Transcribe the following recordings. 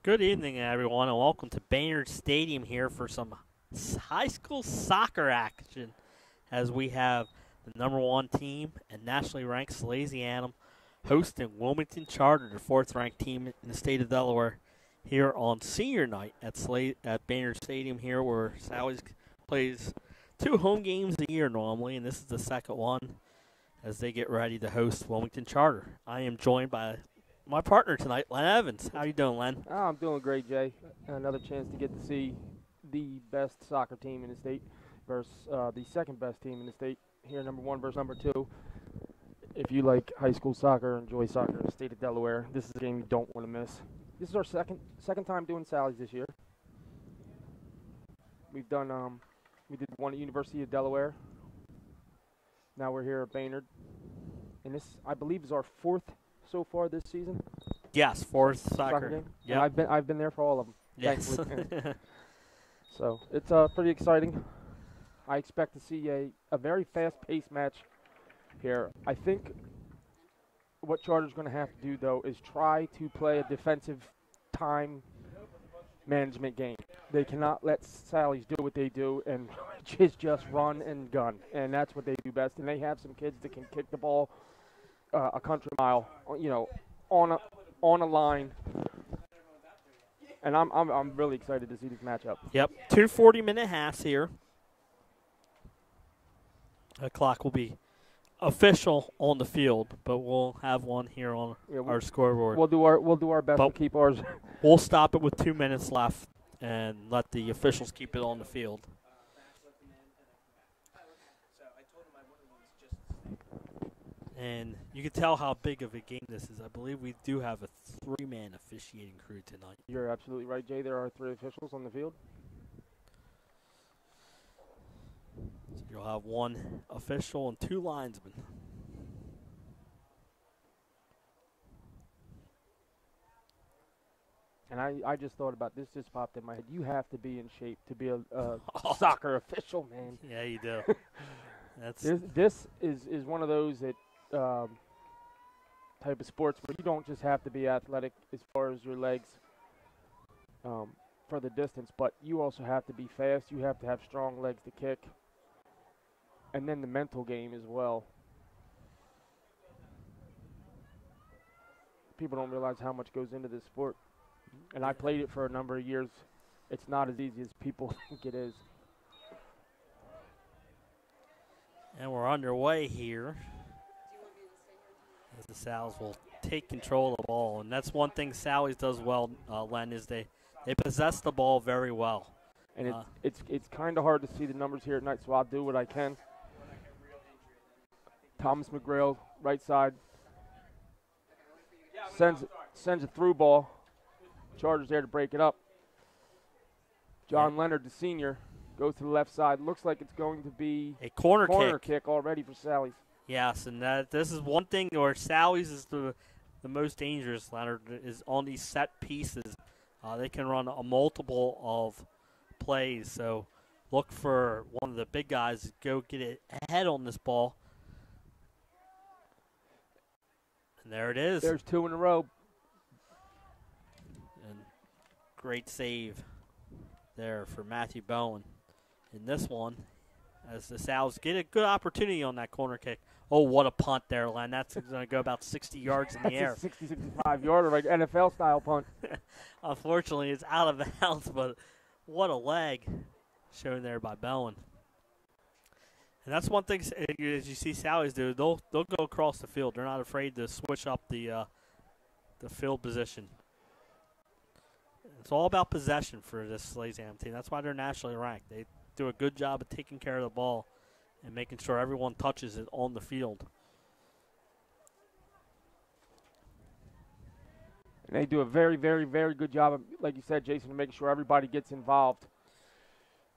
Good evening, everyone, and welcome to Baynard Stadium here for some high school soccer action as we have the number one team and nationally ranked Salesianum hosting Wilmington Charter, the fourth-ranked team in the state of Delaware, here on senior night at Baynard Stadium here, where Sally's plays 2 home games a year normally, and this is the second one as they get ready to host Wilmington Charter. I am joined by my partner tonight, Len Evans. How you doing, Len? Oh, I'm doing great, Jay. Another chance to get to see the best soccer team in the state versus the second best team in the state. Here, number 1 versus number 2. If you like high school soccer, enjoy soccer in the state of Delaware, this is a game you don't want to miss. This is our second time doing Sally's this year. We've done we did one at University of Delaware. Now we're here at Baynard, and this, I believe, is our 4th so far this season. Yes, fourth soccer game. Yeah, I've been there for all of them. yes. Thankfully. So it's pretty exciting. I expect to see a very fast-paced match here. I think what Charter's going to have to do, though, is try to play a defensive time management game. They cannot let Sally's do what they do and just run and gun, and that's what they do best. And they have some kids that can kick the ball a country mile, you know, on a line. And I'm really excited to see this matchup. Yep, 2 40-minute halves here. The clock will be official on the field, but we'll have one here on our scoreboard. We'll do our best to keep ours. We'll stop it with 2 minutes left and let the officials keep it on the field. And you can tell how big of a game this is. I believe we do have a 3-man officiating crew tonight. You're absolutely right, Jay. There are 3 officials on the field. So you'll have 1 official and 2 linesmen. And I just thought about this, just popped in my head. You have to be in shape to be a soccer official, man. Yeah, you do. This is one of those that type of sports where you don't just have to be athletic as far as your legs for the distance, but you also have to be fast. You have to have strong legs to kick. And then the mental game as well. People don't realize how much goes into this sport. And I played it for a number of years. It's not as easy as people think it is. And we're underway here as the Sal's will take control of the ball. And that's one thing Sally's does well, Len, is they possess the ball very well. And it's kind of hard to see the numbers here at night, so I'll do what I can. Thomas McGrail, right side, sends a through ball. Chargers there to break it up. John Leonard, the senior, goes to the left side. Looks like it's going to be a corner kick already for Sally's. Yes, and this is one thing where Sally's is the most dangerous, Leonard, is on these set pieces. They can run a multiple of plays, so look for one of the big guys to go get it ahead on this ball. And there it is. There's 2 in a row. And great save there for Matthew Bowen. In this one, as the Sal's get a good opportunity on that corner kick. Oh, what a punt there, Len. That's going to go about 60 yards in the air. That's a 60, 65-yarder, like NFL-style punt. Unfortunately, it's out of bounds, but what a leg shown there by Bowen. And that's one thing, as you see Sally's do, they'll go across the field. They're not afraid to switch up the field position. It's all about possession for this Salesianum team. That's why they're nationally ranked. They do a good job of taking care of the ball and making sure everyone touches it on the field. And they do a very, very, very good job of, like you said, Jason, of making sure everybody gets involved.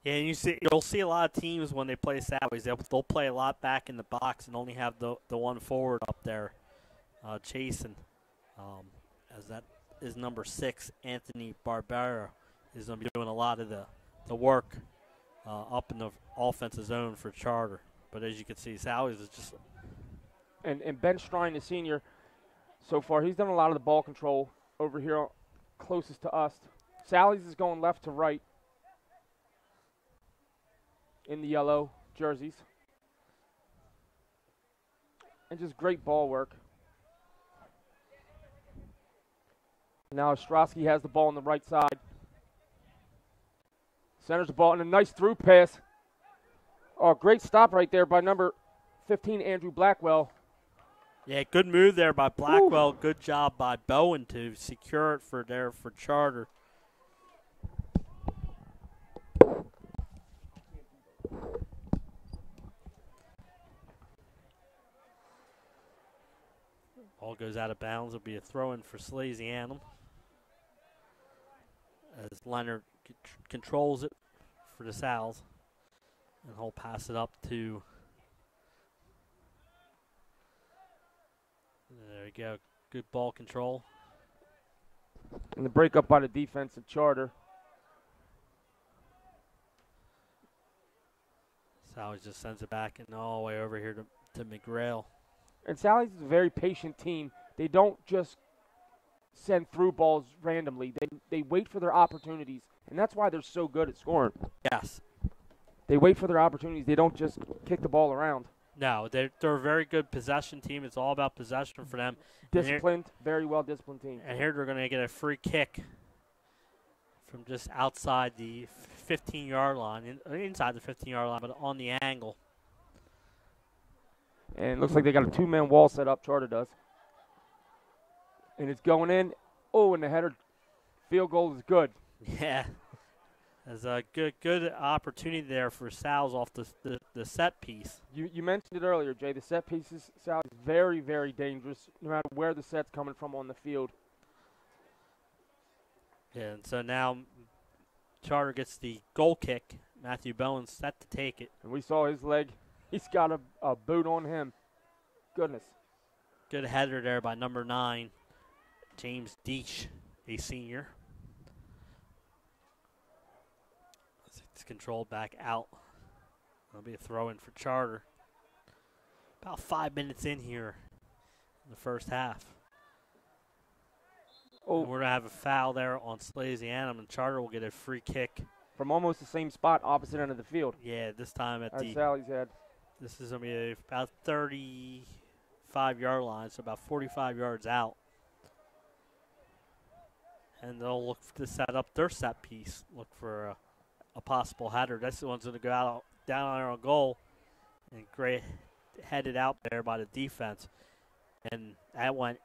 Yeah, and you'll see a lot of teams when they play Sally's, they'll play a lot back in the box and only have the one forward up there, chasing, as that is number 6, Anthony Barbera, is going to be doing a lot of the work up in the offensive zone for Charter. But as you can see, Sally's is just... And Ben Strine, the senior, so far, he's done a lot of the ball control over here closest to us. Sally's is going left to right in the yellow jerseys. And just great ball work. Now Ostrowski has the ball on the right side. Centers the ball and a nice through pass. Oh, great stop right there by number 15, Andrew Blackwell. Yeah, good move there by Blackwell. Ooh. Good job by Bowen to secure it for Charter. Ball goes out of bounds. It'll be a throw-in for Salesianum as Leonard controls it for the Sals. And he'll pass it up to, there we go, good ball control. And the break up by the defensive Charter. Sally's just sends it back and all the way over here to McGrail. And Sally's is a very patient team. They don't just send through balls randomly. They wait for their opportunities, and that's why they're so good at scoring. Yes. They wait for their opportunities. They don't just kick the ball around. No, they're a very good possession team. It's all about possession for them. Disciplined, very well-disciplined team. And here they're going to get a free kick from just outside the 15-yard line, inside the 15-yard line, but on the angle. And it looks like they got a two-man wall set up, Charter does. And it's going in. Oh, and the header field goal is good. Yeah. There's a good opportunity there for Sal's off the set piece. You mentioned it earlier, Jay. The set pieces, Sal, is very, very dangerous no matter where the set's coming from on the field. Yeah, and so now Charter gets the goal kick. Matthew Bowen's set to take it. And we saw his leg. He's got a boot on him. Goodness. Good header there by number 9, James Deach, a senior. It's controlled back out. That'll be a throw-in for Charter. About 5 minutes in here in the first half. Oh, And we're going to have a foul there on Salesianum, and Charter will get a free kick. from almost the same spot, opposite end of the field. Yeah, this time at As Sally's had. this is going to be about 35-yard line, so about 45 yards out. And they'll look to set up their set piece, look for a possible header. This one's going to go out down on our goal, and great headed out there by the defense. And that went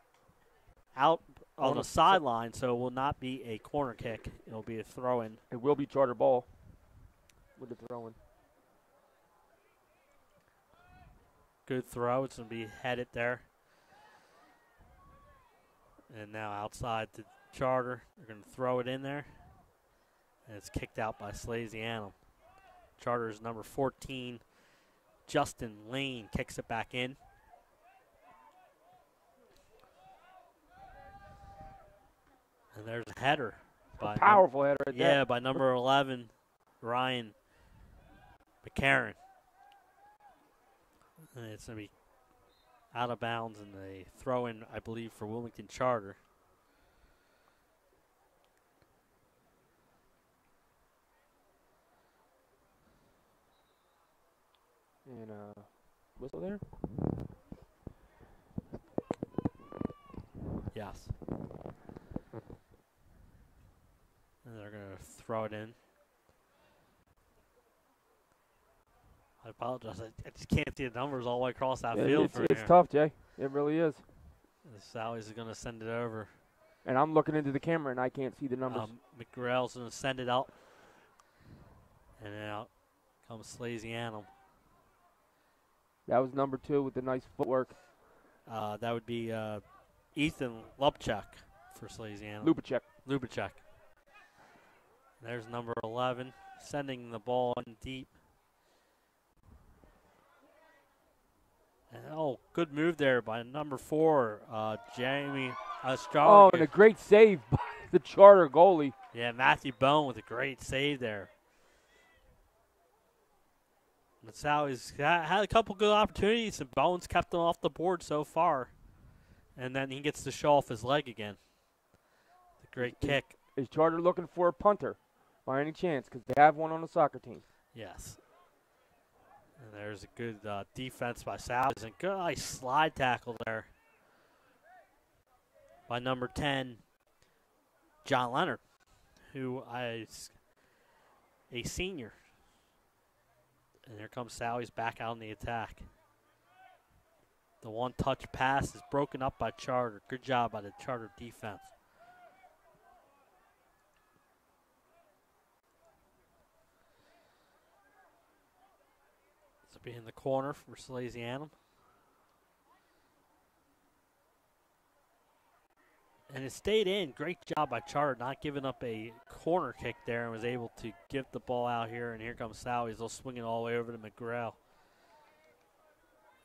out on the sideline, so it will not be a corner kick. It will be a throw-in. It will be Charter ball with the throw-in. Good throw. It's going to be headed there. And now outside to Charter. They're going to throw it in there. And it's kicked out by Salesianum. Charter's number 14, Justin Lane, kicks it back in. And there's a header. A powerful header right there. Yeah, by number 11, Ryan McCarron. And it's going to be out of bounds and a throw-in, I believe, for Wilmington Charter. And whistle there? Yes. And they're going to throw it in. I apologize. I just can't see the numbers all the way across that field. It's tough, Jay. It really is. Sally's going to send it over. And I'm looking into the camera, and I can't see the numbers. McGrail's going to send it up. And out comes Salesianum. That was number 2 with the nice footwork. That would be Ethan Lubchuk for Salesianum. Lubachek. There's number 11, sending the ball in deep. And, good move there by number 4, Jamie Ostrowski. Oh, and a great save by the Charter goalie. Yeah, Matthew Bone with a great save there. And Sally's had a couple good opportunities, and Bones kept them off the board so far. And then he gets to show off his leg again. The Great kick. Is Charter looking for a punter by any chance? Because they have one on the soccer team. Yes. And there's a good defense by Salesian. Good nice slide tackle there by number 10, John Leonard, who is a senior. And here comes Sally's back out on the attack. The one-touch pass is broken up by Charter. Good job by the Charter defense. This will be in the corner for Salesianum. And it stayed in. Great job by Charter, not giving up a corner kick there, and was able to get the ball out here. And here comes Sally's. They'll swing it all the way over to McGrail.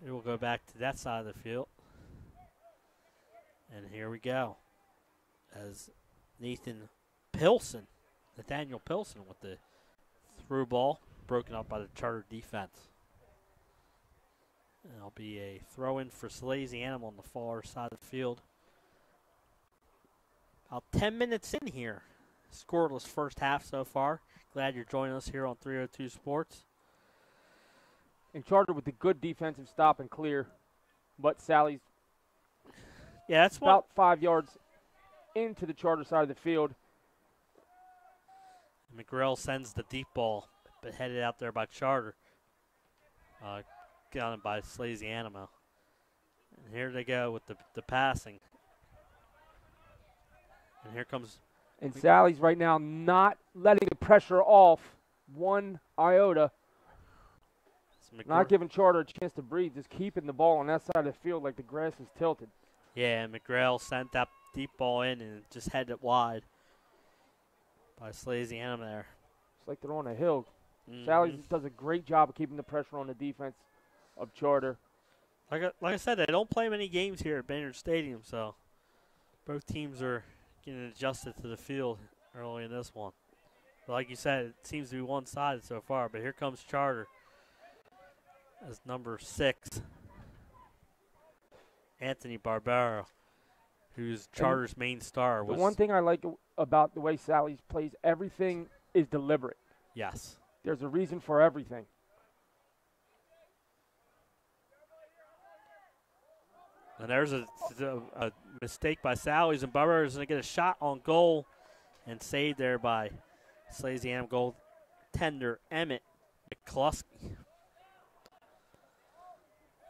It will go back to that side of the field. And here we go. As Nathaniel Pilson with the through ball, broken up by the Charter defense. And it'll be a throw-in for Salesianum on the far side of the field. About 10 minutes in here. Scoreless first half so far. Glad you're joining us here on 302 Sports. And Charter with the good defensive stop and clear. But Sally's that's about 5 yards into the Charter side of the field. McGrail sends the deep ball, but headed out there by Charter. Got by Salesianum. And here they go with the passing. And here comes. And Sally's right now not letting the pressure off one iota. Not giving Charter a chance to breathe, just keeping the ball on that side of the field like the grass is tilted. Yeah, and McGrail sent that deep ball in and just headed it wide by Salesianum there. It's like they're on a hill. Sally's does a great job of keeping the pressure on the defense of Charter. Like I said, they don't play many games here at Baynard Stadium, so both teams are getting adjusted to the field early in this one. But like you said, it seems to be one-sided so far, but here comes Charter as number 6, Anthony Barbero, who's Charter's main star. The one thing I like about the way Sally's plays, everything is deliberate. Yes. There's a reason for everything. And there's a mistake by Sally's, and Barbero is going to get a shot on goal and saved there by Salesianum goaltender Emmett McCluskey.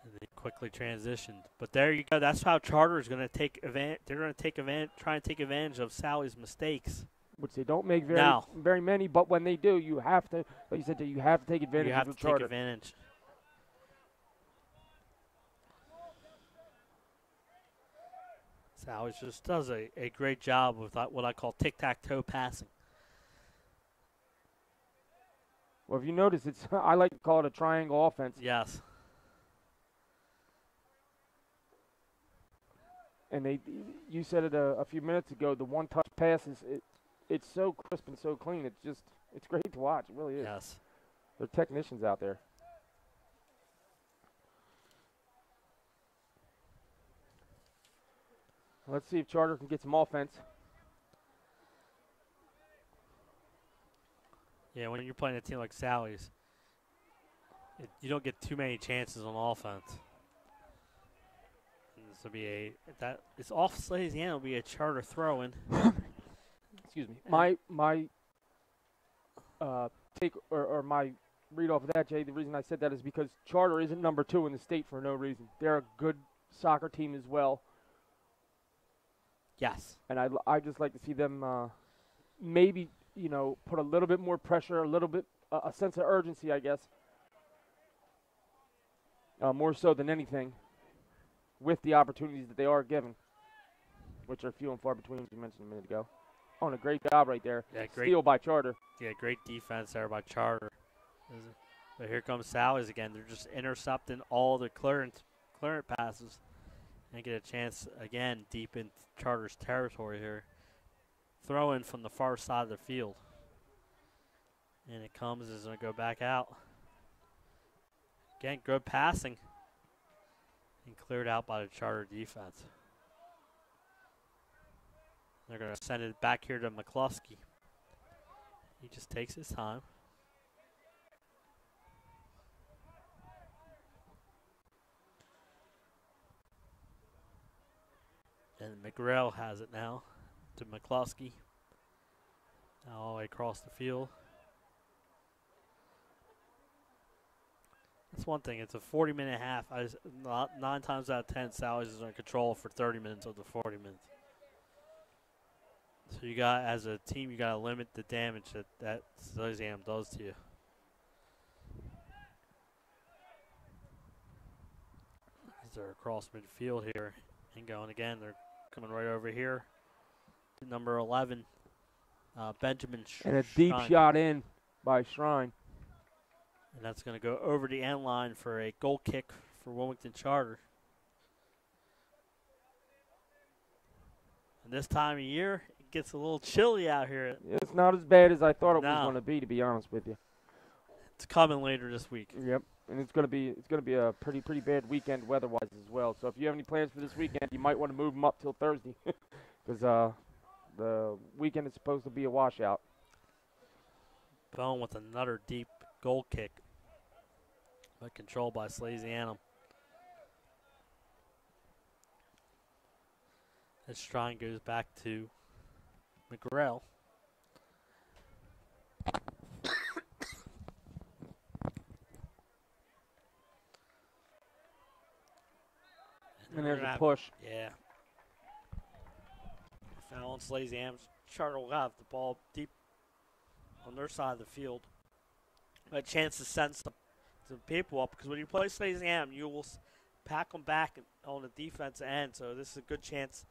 And they quickly transitioned. But there you go. That's how Charter is going to take advantage. They're going to try and take advantage of Sally's mistakes. Which they don't make very many, but when they do, you have to, like you said, you have to take advantage of Charter. Take advantage. Sally's just does a great job with what I call tic-tac-toe passing. Well, if you notice, I like to call it a triangle offense. Yes. And you said it a few minutes ago, the one-touch passes, it's so crisp and so clean. It's great to watch. It really is. Yes. They're technicians out there. Let's see if Charter can get some offense. Yeah, when you're playing a team like Sally's, you don't get too many chances on offense. And this will be it's off Salesianum. Will be a Charter throw-in. Excuse me. My take or my read off of that, Jay. The reason I said that is because Charter isn't number 2 in the state for no reason. They're a good soccer team as well. Yes. And I just like to see them maybe, put a little bit more pressure, a little bit, a sense of urgency, I guess. More so than anything with the opportunities that they are given, which are few and far between, as you mentioned a minute ago. Oh, and a great job right there. Yeah, great. Steal by Charter. Yeah, great defense there by Charter. But here comes Sally's again. They're just intercepting all the clearance passes. And get a chance, again, deep in Charter's territory here. Throw in from the far side of the field. And it comes, it's going to go back out. Again, good passing. And cleared out by the Charter defense. They're going to send it back here to McCluskey. He just takes his time. And McGrail has it now to McCluskey. Now all the way across the field. That's one thing. It's a 40-minute half. 9 times out of 10, Sally's is in control for 30 minutes of the 40 minutes. So you got, as a team, you got to limit the damage that Salesianum does to you. As they're across midfield here and going again. They're coming right over here to number 11, Benjamin And a deep Shrine. shot in by Shrine. And that's going to go over the end line for a goal kick for Wilmington Charter. And this time of year, it gets a little chilly out here. It's not as bad as I thought it was No. going to be honest with you. It's coming later this week. Yep, and it's going to be a pretty bad weekend weather-wise as well. So if you have any plans for this weekend, you might want to move them up till Thursday, because the weekend is supposed to be a washout. Bone with another deep goal kick, but controlled by Salesianum. This Shrine goes back to McGrail. And there's a push. Yeah. Foul on Salesianum. Charter will have the ball deep on their side of the field. A chance to send some people up, because when you play Salesianum, you will pack them back on the defensive end. So this is a good chance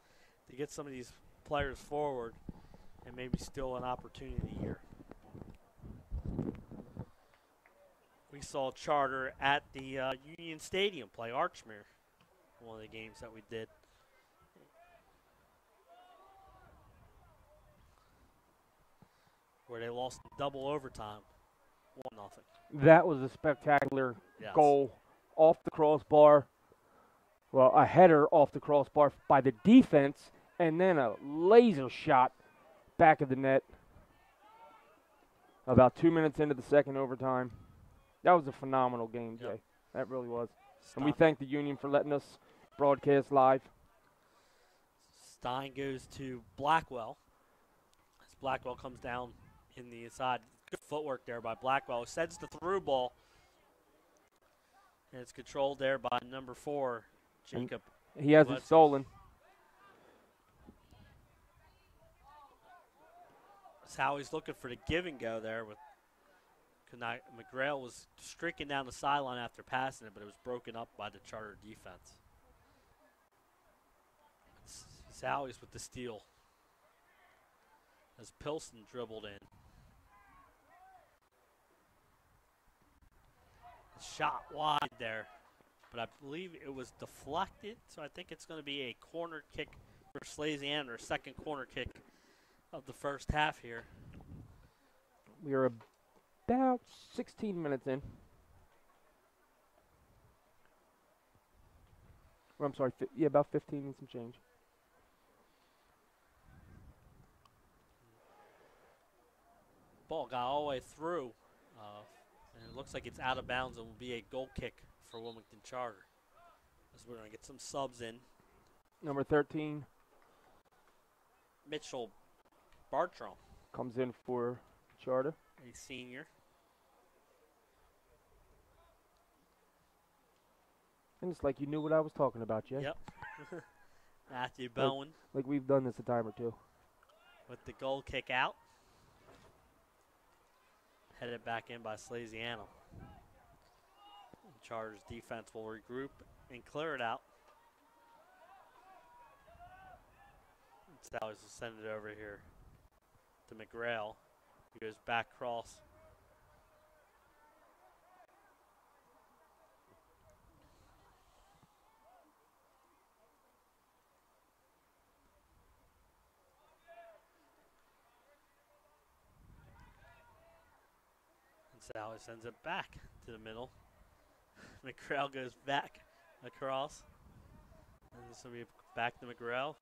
to get some of these players forward and maybe steal an opportunity here. We saw Charter at the Union Stadium play Archmere, one of the games that we did. Where they lost in double overtime, 1-0. That was a spectacular Yes. goal off the crossbar. Well, a header off the crossbar by the defense, and then a laser shot back of the net. About 2 minutes into the second overtime. That was a phenomenal game, Jay. Yep. That really was. Stein, And we thank the Union for letting us broadcast live. Stein goes to Blackwell. As Blackwell comes down in the inside. Good footwork there by Blackwell. Sends the through ball. And it's controlled there by number 4, Jacob. He has it stolen. That's how he's looking for the give and go there. With McGrail was streaking down the sideline after passing it, but it was broken up by the Charter defense. Sally's with the steal. As Pilson dribbled in. Shot wide there, but I believe it was deflected, so I think it's going to be a corner kick for Salesianum, or second corner kick of the first half here. We are about 16 minutes in. Or I'm sorry, about 15 and some change. Ball got all the way through, and it looks like it's out of bounds and will be a goal kick for Wilmington Charter. As we're going to get some subs in. Number 13 Mitchell Bartram, comes in for Charter. a senior. And it's like you knew what I was talking about, Jay. Yep. Matthew Bowen Like we've done this a time or two. with the goal kick out. Headed back in by Salesianum. Chargers defense will regroup and clear it out. Sally's will send it over here to McGrail. He goes back cross. Sally sends it back to the middle. McGrail goes back across. And this will be back to McGrail.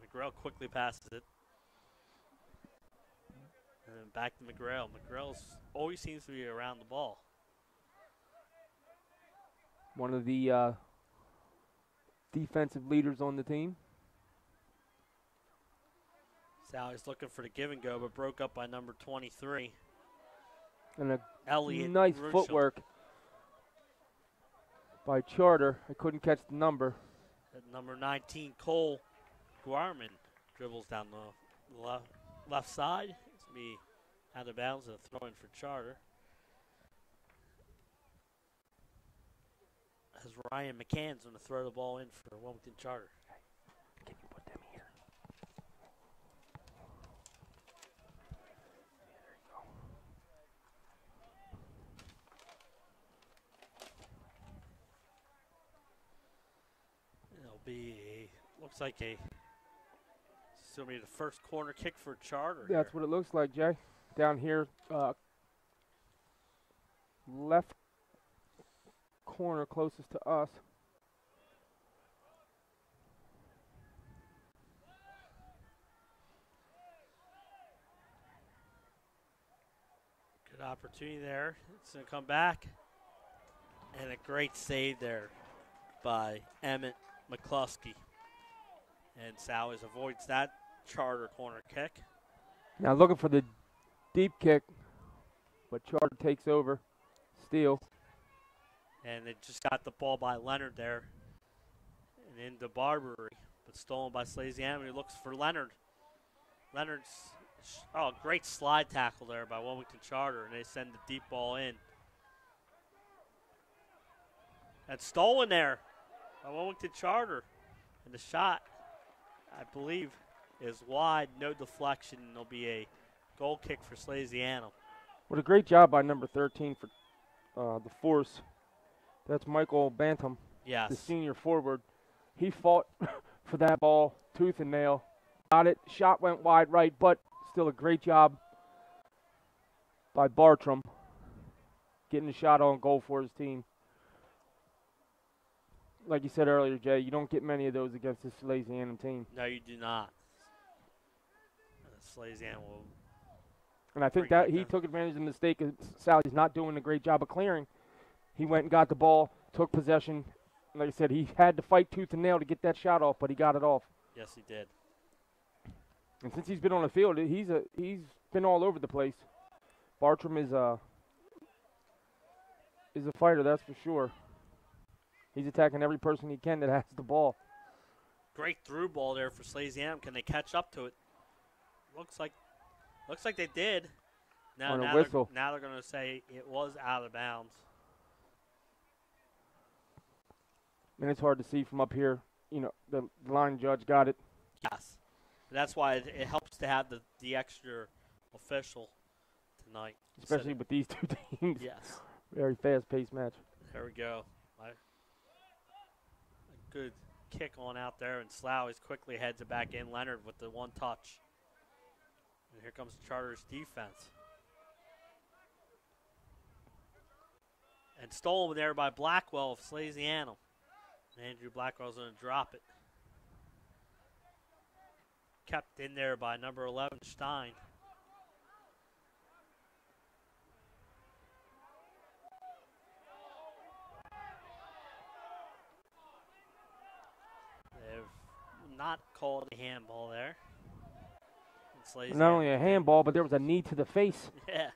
McGrail quickly passes it. And then back to McGrail. McGrail always seems to be around the ball. One of the defensive leaders on the team. Sally's looking for the give and go, but broke up by number 23. And a Elliott nice Rusham. footwork by Charter. I couldn't catch the number. At number 19, Cole Guarman dribbles down the left side. It's going to be out of bounds and a throw in for Charter. As Ryan McCann's going to throw the ball in for Wilmington Charter. Can you put them here? It'll be looks like still be the first corner kick for Charter. That's what it looks like, Jay. Down here, left corner closest to us. Good opportunity there. It's going to come back. And a great save there by Emmett McCluskey. And Sally's avoids that Charter corner kick. Now looking for the deep kick, but Charter takes over. Steal. And they just got the ball by Leonard there. And into Barbary, but stolen by Salesianum. He looks for Leonard. Leonard's, great slide tackle there by Wilmington Charter, and they send the deep ball in. That's stolen there by Wilmington Charter. And the shot, I believe, is wide, no deflection, and there'll be a goal kick for Salesianum. What a great job by number 13 for the Force. That's Michael Bantam, yes, the senior forward. He fought for that ball, tooth and nail. Got it. Shot went wide right, but still a great job by Bartram getting a shot on goal for his team. Like you said earlier, Jay, you don't get many of those against this Salesianum team. No, you do not. Salesianum will. And I think that he took advantage of the mistake of Sally's not doing a great job of clearing. He went and got the ball, took possession. Like I said, he had to fight tooth and nail to get that shot off, but he got it off. Yes, he did. And since he's been on the field, he's been all over the place. Bartram is a fighter, that's for sure. He's attacking every person he can that has the ball. Great through ball there for Salesianum. Can they catch up to it? Looks like they did. Now they're going to say it was out of bounds. And it's hard to see from up here. You know, the line judge got it. Yes. That's why it helps to have the extra official tonight. Especially with these two teams. Yes. Very fast-paced match. There we go. A good kick on out there, and Slough quickly heads it back in. Leonard with the one touch. And here comes Charter's defense. And stolen there by Blackwell of Salesianum. Andrew Blackwell's going to drop it. Kept in there by number 11, Stein. They've not called a handball there. Not only a handball, but there was a knee to the face. Yeah.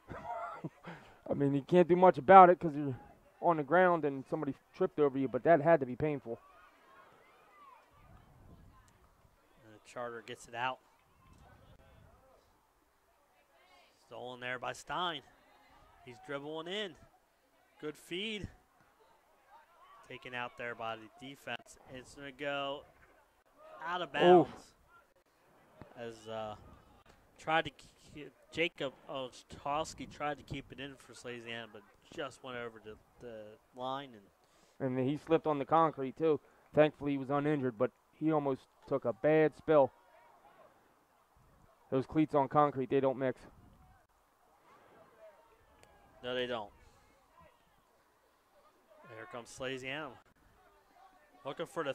I mean, you can't do much about it because you're on the ground and somebody tripped over you, but that had to be painful. And the Charter gets it out. Stolen there by Stein. He's dribbling in. Good feed. Taken out there by the defense. It's going to go out of bounds. As Jacob Ostrowski tried to keep it in for Salesianum, but just went over the line. And he slipped on the concrete, too. Thankfully, he was uninjured, but he almost took a bad spill. Those cleats on concrete, they don't mix. No, they don't. Here comes Salesianum. Looking for the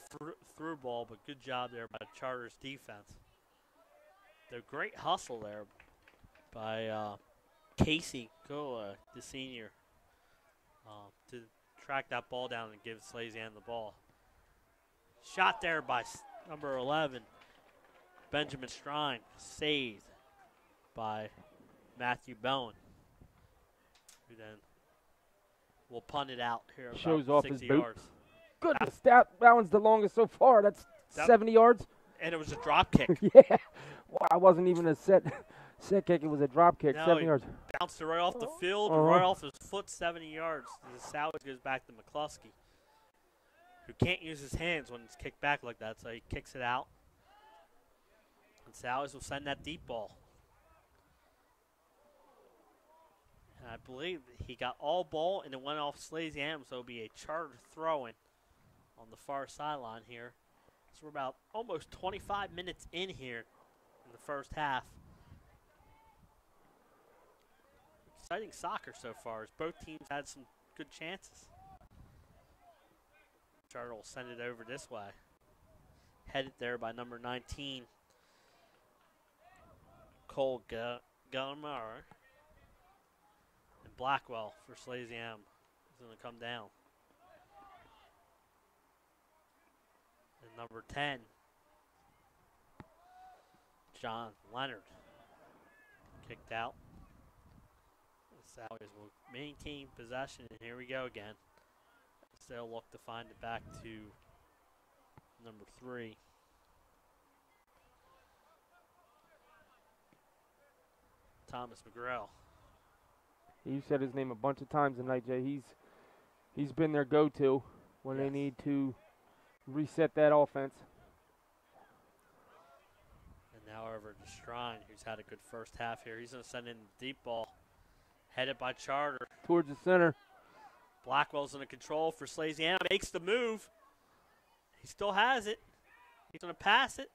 through ball, but good job there by Charter's defense. The great hustle there by Casey Goa, the senior, to track that ball down and give Salesianum the ball. Shot there by number 11, Benjamin Strine, saved by Matthew Bowen, who then will punt it out here Shows about off 60 his boot. yards. Goodness, that one's the longest so far. That's 70 yards. And it was a drop kick. Yeah. Wow, it wasn't even a set kick. It was a drop kick, No, 70 yards. Bounced it right off the field, right off his foot, 70 yards. The salvage goes back to McCluskey, who can't use his hands when it's kicked back like that, so he kicks it out. And Salvage will send that deep ball. And I believe he got all ball and it went off Salesianum, so it'll be a Charter throw-in on the far sideline here. So we're about almost 25 minutes in here in the first half. Exciting soccer so far as both teams had some good chances. Charter will send it over this way. Headed there by number 19, Cole Gullimar. And Blackwell for Salesianum is going to come down. And number 10, John Leonard, kicked out. Sallies will maintain possession, and here we go again. They'll look to find it back to number 3. Thomas McGrail. You said his name a bunch of times tonight, Jay. He's been their go-to when they need to reset that offense. And now over to Strine, who's had a good first half here. He's going to send in the deep ball. Headed by Charter. Towards the center. Blackwell's in the control for Salesianum. Makes the move. He still has it. He's going to pass it.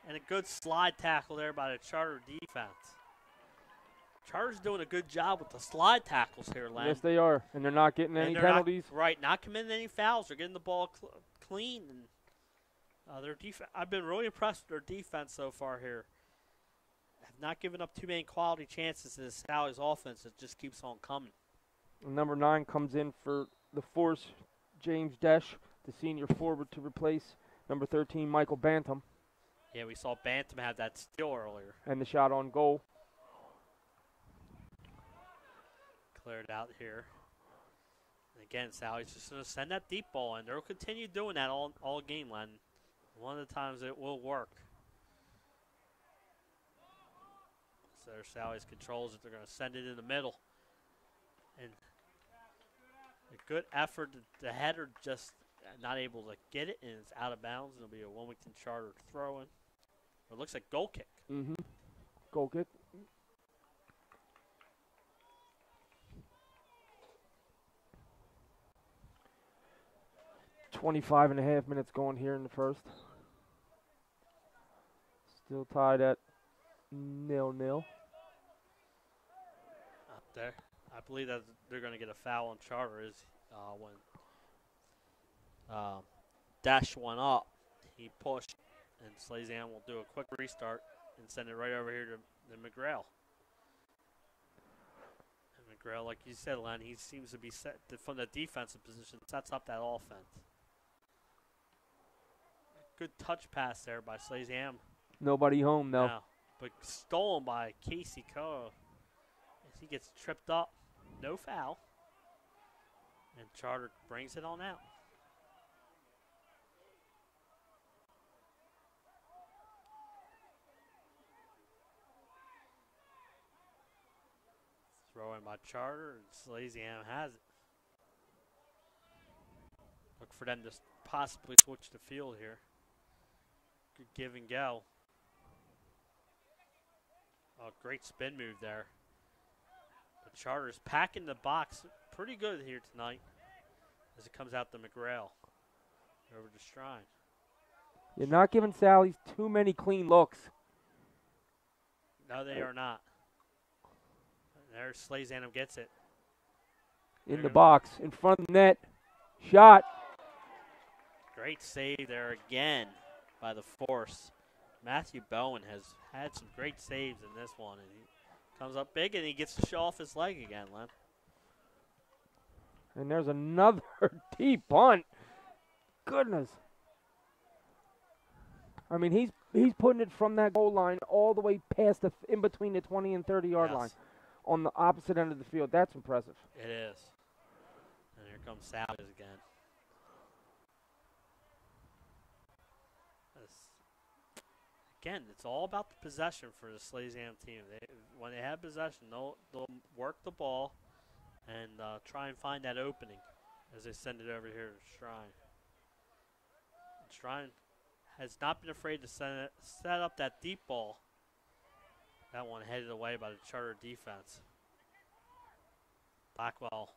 And a good slide tackle there by the Charter defense. Charter's doing a good job with the slide tackles here, Len. Yes, they are. And they're not getting any penalties. Not committing any fouls. They're getting the ball clean. And their I've been really impressed with their defense so far here. Not giving up too many quality chances to the Sally's offense. It just keeps on coming. Number 9 comes in for the Force, James Desch, the senior forward, to replace number 13, Michael Bantam. Yeah, we saw Bantam have that steal earlier. And the shot on goal. Cleared out here. And again, Sally's just going to send that deep ball in. They'll continue doing that all game, Len. One of the times it will work. So Sally's controls it. They're going to send it in the middle. And a good effort. The header just not able to get it, and it's out of bounds. It'll be a Wilmington Charter throw-in. It looks like goal kick. Mm-hmm. Goal kick. .25.5 minutes going here in the first. Still tied at 0-0. There. I believe that they're going to get a foul on Charter is when Dash went up. He pushed, and Salesianum will do a quick restart and send it right over here to McGrail. And McGrail, like you said, Len, he seems to be set from the defensive position, sets up that offense. Good touch pass there by Salesianum. Nobody home, though. No, but stolen by Casey Coe. He gets tripped up, no foul, and Charter brings it on out. Throw in by Charter, and Salesianum has it. Look for them to possibly switch the field here. Good give and go. Oh, great spin move there. Charter's packing the box pretty good here tonight as it comes out to McGrail. Over to Strine. You're not giving Sally's too many clean looks. No, they are not. There's Salesianum gets it. In the box, in front of the net. Shot. Great save there again by the force. Matthew Bowen has had some great saves in this one. And he comes up big, and he gets to show off his leg again, Len. And there's another deep punt. Goodness. I mean, he's putting it from that goal line all the way past in between the 20 and 30-yard line on the opposite end of the field. That's impressive. It is. And here comes Salles again. Again, it's all about the possession for the Salesianum team. When they have possession, they'll work the ball and try and find that opening as they send it over here to Shrine. And Shrine has not been afraid to set up that deep ball. That one headed away by the Charter defense. Blackwell.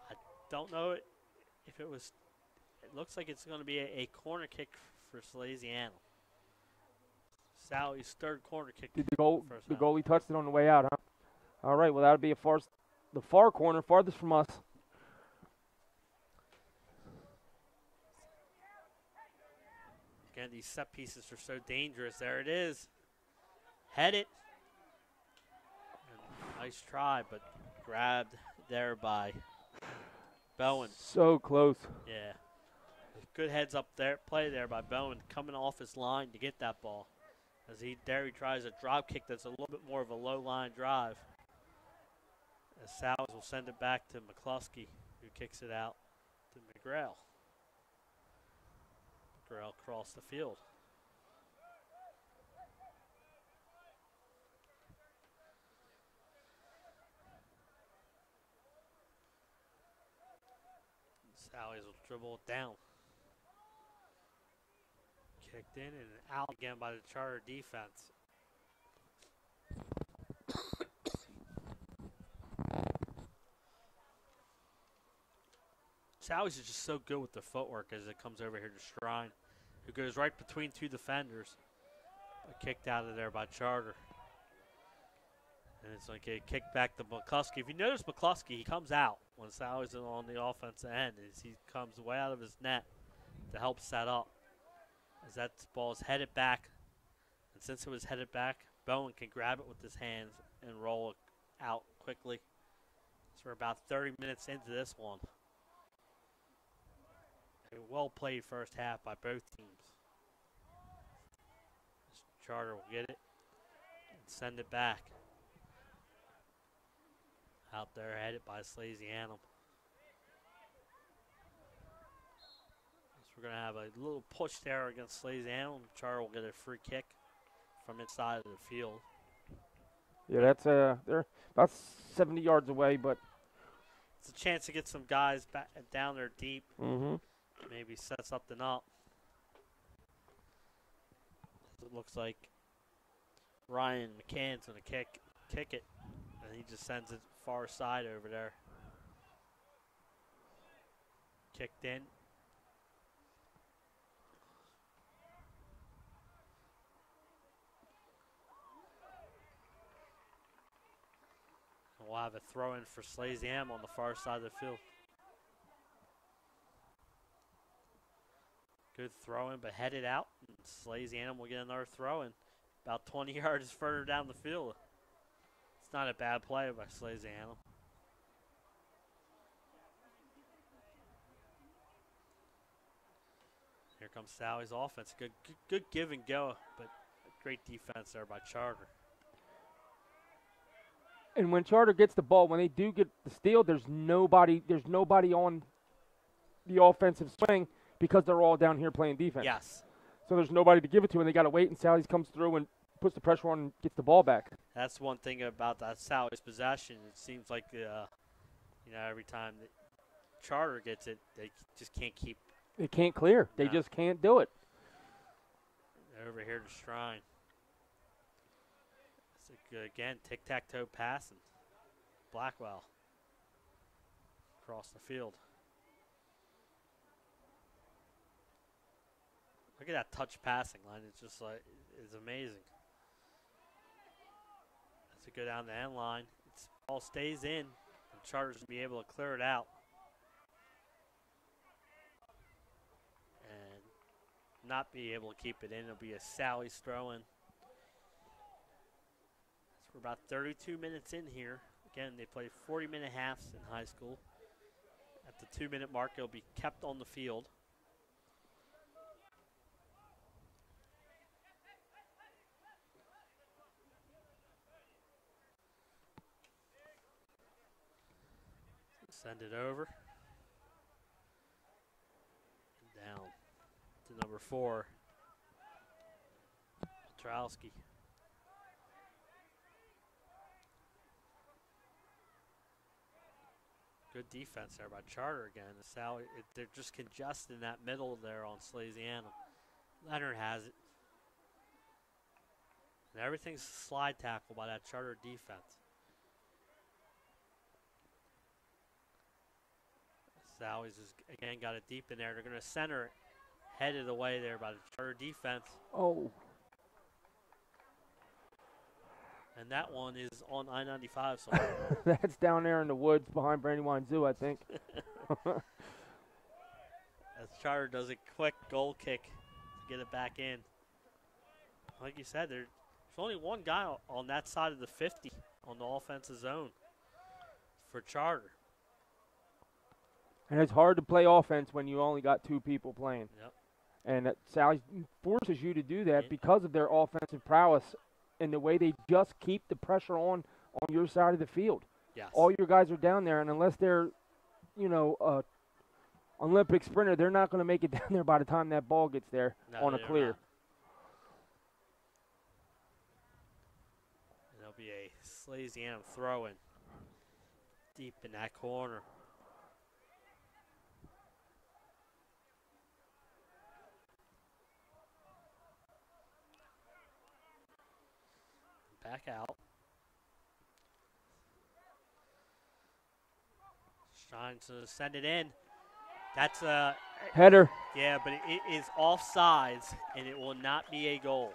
I don't know if it was. It looks like it's going to be a corner kick for Salesianum. Sally's third corner kick. Did the goalie touched it on the way out, huh? All right, well, that would be the far corner, farthest from us. Again, these set pieces are so dangerous. There it is. Head it. And nice try, but grabbed there by Bowen. So close. Yeah. Good heads up there, play there by Bowen, coming off his line to get that ball. As he tries a drop kick that's a little bit more of a low line drive. As Salles will send it back to McCluskey, who kicks it out to McGrail. McGrail across the field. Salles will dribble it down. Kicked in and out again by the Charter defense. Sally's is just so good with the footwork as it comes over here to Shrine, who goes right between two defenders. But kicked out of there by Charter. And it's like a kick back to McCluskey. If you notice McCluskey, he comes out when Sally's is on the offensive end. As he comes way out of his net to help set up. As that ball is headed back. And since it was headed back, Bowen can grab it with his hands and roll it out quickly. So we're about 30 minutes into this one. A well-played first half by both teams. Charter will get it and send it back. Out there headed by Salesianum. We're going to have a little push there against Salesianum. Charter will get a free kick from inside of the field. Yeah, that's they're about 70 yards away, but it's a chance to get some guys back down there deep. Mm-hmm. Maybe set something up. It looks like Ryan McCann's going to kick it, and he just sends it far side over there. Kicked in. We'll have a throw in for Salesianum on the far side of the field. Good throw in, but headed out. And Salesianum will get another throw in about 20 yards further down the field. It's not a bad play by Salesianum. Here comes Sally's offense. Good give and go, but great defense there by Charter. And when Charter gets the ball, when they do get the steal, there's nobody on the offensive swing because they're all down here playing defense. Yes. So there's nobody to give it to, and they got to wait, and Sally's comes through and puts the pressure on and gets the ball back. That's one thing about that Sally's possession. It seems like every time that Charter gets it, they just can't keep. They can't clear. They just can't do it. Over here to Shrine. Again, tic-tac-toe passing. Blackwell across the field. Look at that touch passing line. It's just like, it's amazing. That's a go down the end line. Ball stays in, and Charter's going to be able to clear it out. not be able to keep it in. It'll be a Sally's throw-in. So we're about 32 minutes in here. Again, they play 40-minute halves in high school. At the 2-minute mark, it'll be kept on the field. Send it over. And down to number 4, Petrowski. Good defense there by Charter again. They're just congested in that middle there on Salesianum. Leonard has it. And everything's a slide tackle by that Charter defense. Sally's has again got it deep in there. They're going to center it, headed away there by the Charter defense. Oh. And that one is on I-95 somewhere. That's down there in the woods behind Brandywine Zoo, I think. As Charter does a quick goal kick to get it back in. Like you said, there's only one guy on that side of the 50 on the offensive zone for Charter. And it's hard to play offense when you only got 2 people playing. Yep. And Sally forces you to do that because of their offensive prowess and the way they just keep the pressure on your side of the field. Yes. All your guys are down there, and unless they're, Olympic sprinter, they're not going to make it down there by the time that ball gets there on a clear. Not. And there'll be a Salesianum throw-in deep in that corner. Back out. Trying to send it in. That's a header. Yeah, but it is offsides, and it will not be a goal.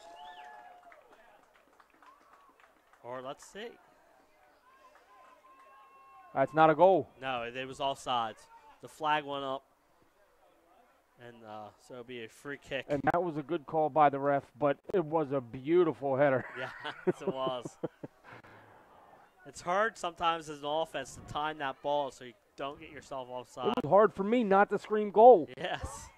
Or let's see. That's not a goal. No, it was offsides. The flag went up, and so it'll be a free kick. And that was a good call by the ref, but it was a beautiful header. Yeah, yes, it was. It's hard sometimes as an offense to time that ball so you don't get yourself offside. It was hard for me not to scream goal. Yes.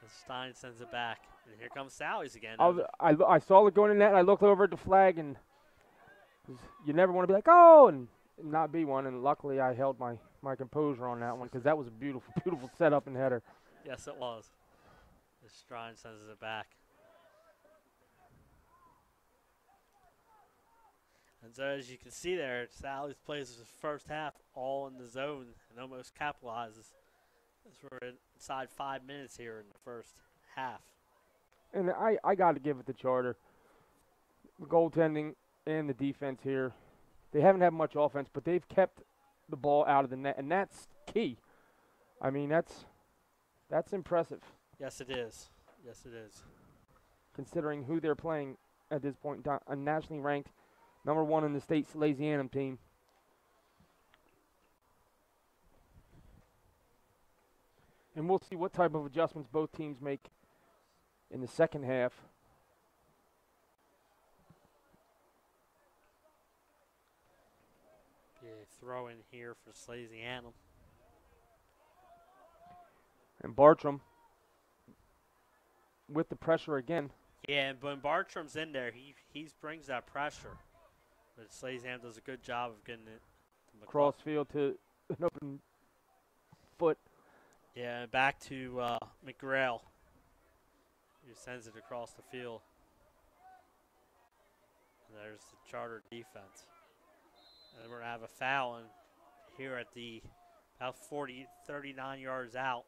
And Stein sends it back. And here comes Sally's again. I saw it going in net, and I looked over at the flag, and you never want to be like, oh, and not be one. And luckily I held my composure on that one because that was a beautiful, beautiful setup and header. Yes, it was. Stein sends it back. And so as you can see there, Sally's plays his first half all in the zone and almost capitalizes. As we're inside 5 minutes here in the first half. And I got to give it to Charter. The goaltending and the defense here. They haven't had much offense, but they've kept the ball out of the net, and that's key. I mean, that's impressive. Yes, it is. Yes, it is. Considering who they're playing at this point in time, a nationally ranked number 1 in the state Salesianum team. And we'll see what type of adjustments both teams make in the second half. Be a throw in here for Salesianum. And Bartram with the pressure again. Yeah, and when Bartram's in there, he brings that pressure. But Salesianum does a good job of getting it cross field to an open foot. Yeah, back to McGrail, who sends it across the field. And there's the Charter defense. And then we're going to have a foul here at the about 39 yards out.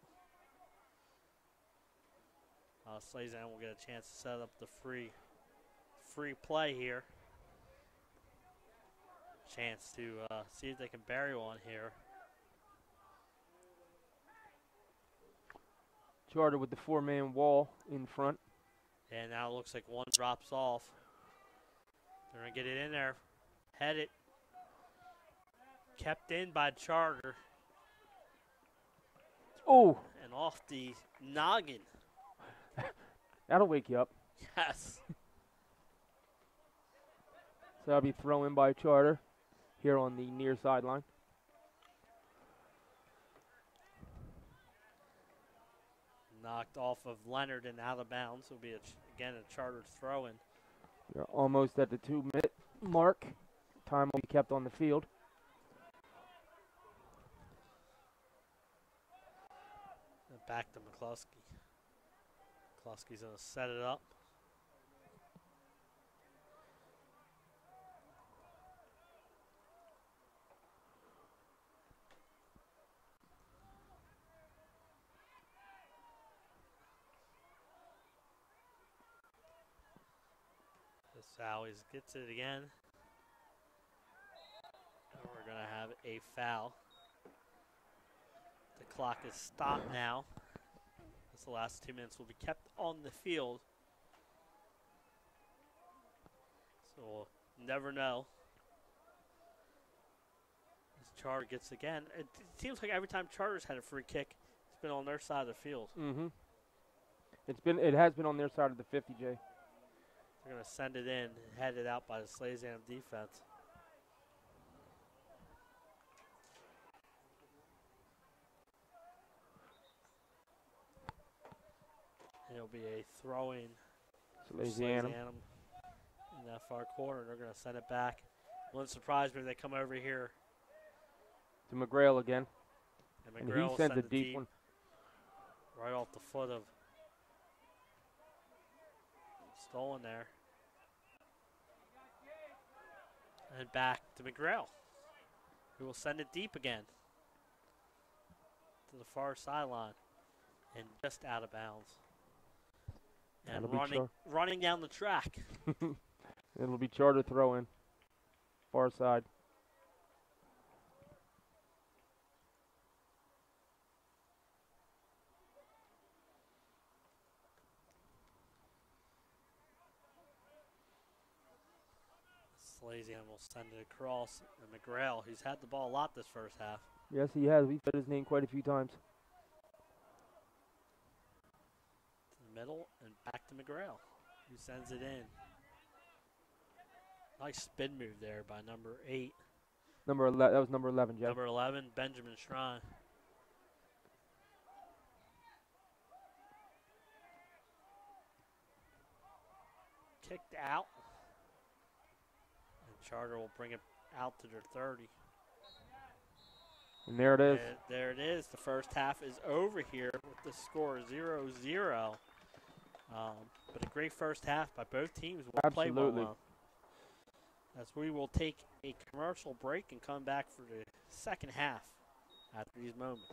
Salesianum will get a chance to set up the free play here. Chance to see if they can bury one here. Charter with the 4-man wall in front. And now it looks like one drops off. They're going to get it in there. Head it. Kept in by Charter. Oh. And off the noggin That'll wake you up. Yes. So that'll be thrown in by Charter here on the near sideline. Knocked off of Leonard and out of bounds. It'll be, again, a Charter throw-in. We're almost at the 2-minute mark. Time will be kept on the field. Back to McCluskey. McCluskey's going to set it up. Sallies gets it again. And we're going to have a foul. The clock is stopped now. This the last 2 minutes will be kept on the field. So we'll never know. As Charter gets again. It seems like every time Charter's had a free kick, it's been on their side of the field. Mm-hmm. It has been on their side of the 50, Jay. They're going to send it in, headed out by the Salesianum defense. It'll be a throw-in for Salesianum in that far corner. They're going to send it back. Wouldn't surprise me if they come over here. To McGrail again. And he sends a deep one. Right off the foot of Stolen there. And back to McGrail, who will send it deep again to the far sideline and just out of bounds. And running down the track. It'll be Charter throw-in. Far side. Salesianum will send it across. And McGrail, he's had the ball a lot this first half. Yes, he has. We've said his name quite a few times. To the middle and back to McGrail, who sends it in. Nice spin move there by number 8. That was number 11, Jeff. Number 11, Benjamin Shrine. Kicked out. Charter will bring it out to their 30. And there it is. And there it is. The first half is over here with the score 0-0. But a great first half by both teams. We'll play well. As we will take a commercial break and come back for the second half after these moments.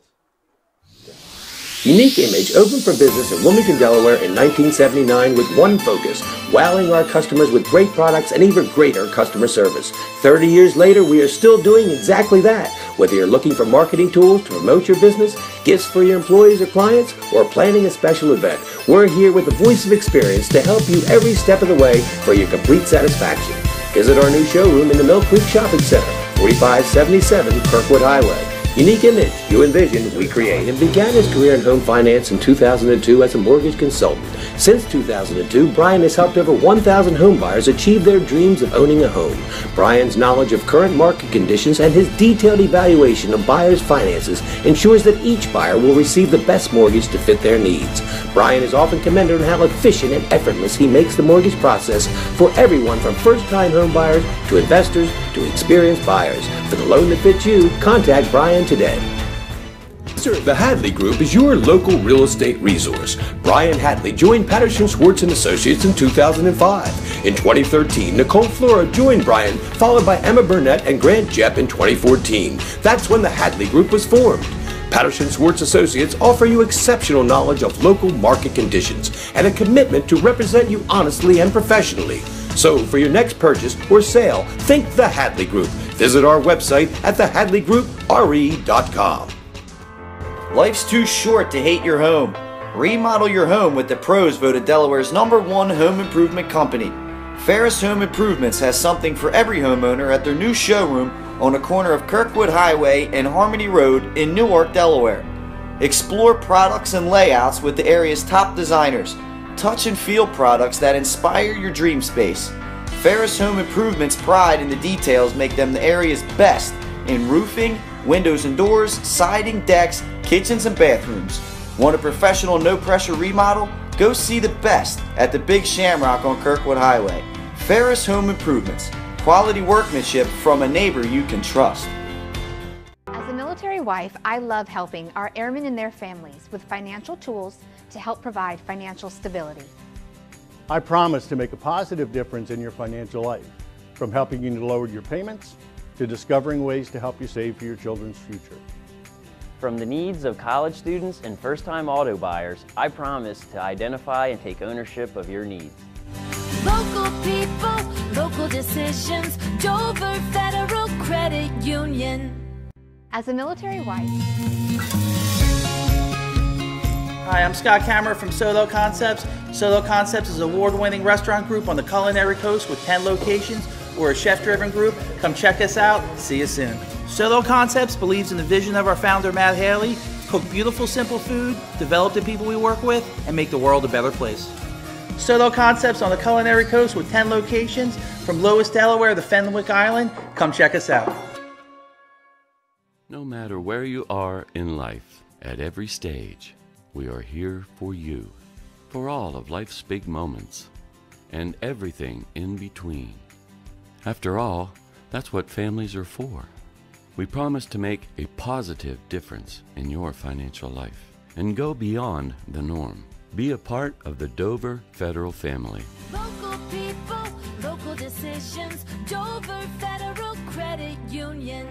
Unique Image opened for business in Wilmington, Delaware in 1979 with one focus, wowing our customers with great products and even greater customer service. 30 years later, we are still doing exactly that. Whether you're looking for marketing tools to promote your business, gifts for your employees or clients, or planning a special event, we're here with the voice of experience to help you every step of the way for your complete satisfaction. Visit our new showroom in the Mill Creek Shopping Center, 4577 Kirkwood Highway. Unique Image, you envision, we create, and began his career in home finance in 2002 as a mortgage consultant. Since 2002, Brian has helped over 1,000 home buyers achieve their dreams of owning a home. Brian's knowledge of current market conditions and his detailed evaluation of buyers' finances ensures that each buyer will receive the best mortgage to fit their needs. Brian is often commended on how efficient and effortless he makes the mortgage process for everyone from first-time home buyers to investors to experienced buyers. For the loan that fits you, contact Brian today. The Hadley Group is your local real estate resource. Brian Hadley joined Patterson Schwartz & Associates in 2005. In 2013, Nicole Flora joined Brian, followed by Emma Burnett and Grant Jepp in 2014. That's when the Hadley Group was formed. Patterson Schwartz Associates offer you exceptional knowledge of local market conditions and a commitment to represent you honestly and professionally. So for your next purchase or sale, think the Hadley Group. Visit our website at thehadleygroup.re.com. Life's too short to hate your home. Remodel your home with the pros voted Delaware's #1 home improvement company. Ferris Home Improvements has something for every homeowner at their new showroom on the corner of Kirkwood Highway and Harmony Road in Newark, Delaware. Explore products and layouts with the area's top designers. touch and feel products that inspire your dream space. Ferris Home Improvement's pride in the details make them the area's best in roofing, windows and doors, siding, decks, kitchens and bathrooms. Want a professional no-pressure remodel? Go see the best at the Big Shamrock on Kirkwood Highway. Ferris Home Improvements. Quality workmanship from a neighbor you can trust. As a military wife, I love helping our airmen and their families with financial tools to help provide financial stability. I promise to make a positive difference in your financial life, from helping you to lower your payments to discovering ways to help you save for your children's future. From the needs of college students and first-time auto buyers, I promise to identify and take ownership of your needs. Local people, local decisions, Dover Federal Credit Union. As a military wife, Hi, I'm Scott Kammerer from Solo Concepts. Solo Concepts is an award-winning restaurant group on the culinary coast with 10 locations. We're a chef-driven group. Come check us out. See you soon. Solo Concepts believes in the vision of our founder, Matt Haley: cook beautiful, simple food, develop the people we work with, and make the world a better place. Solo Concepts on the culinary coast with 10 locations from Lowes, Delaware to Fenwick Island. Come check us out. No matter where you are in life, at every stage, we are here for you, for all of life's big moments, and everything in between. After all, that's what families are for. We promise to make a positive difference in your financial life and go beyond the norm. Be a part of the Dover Federal family. Local people, local decisions, Dover Federal Credit Union.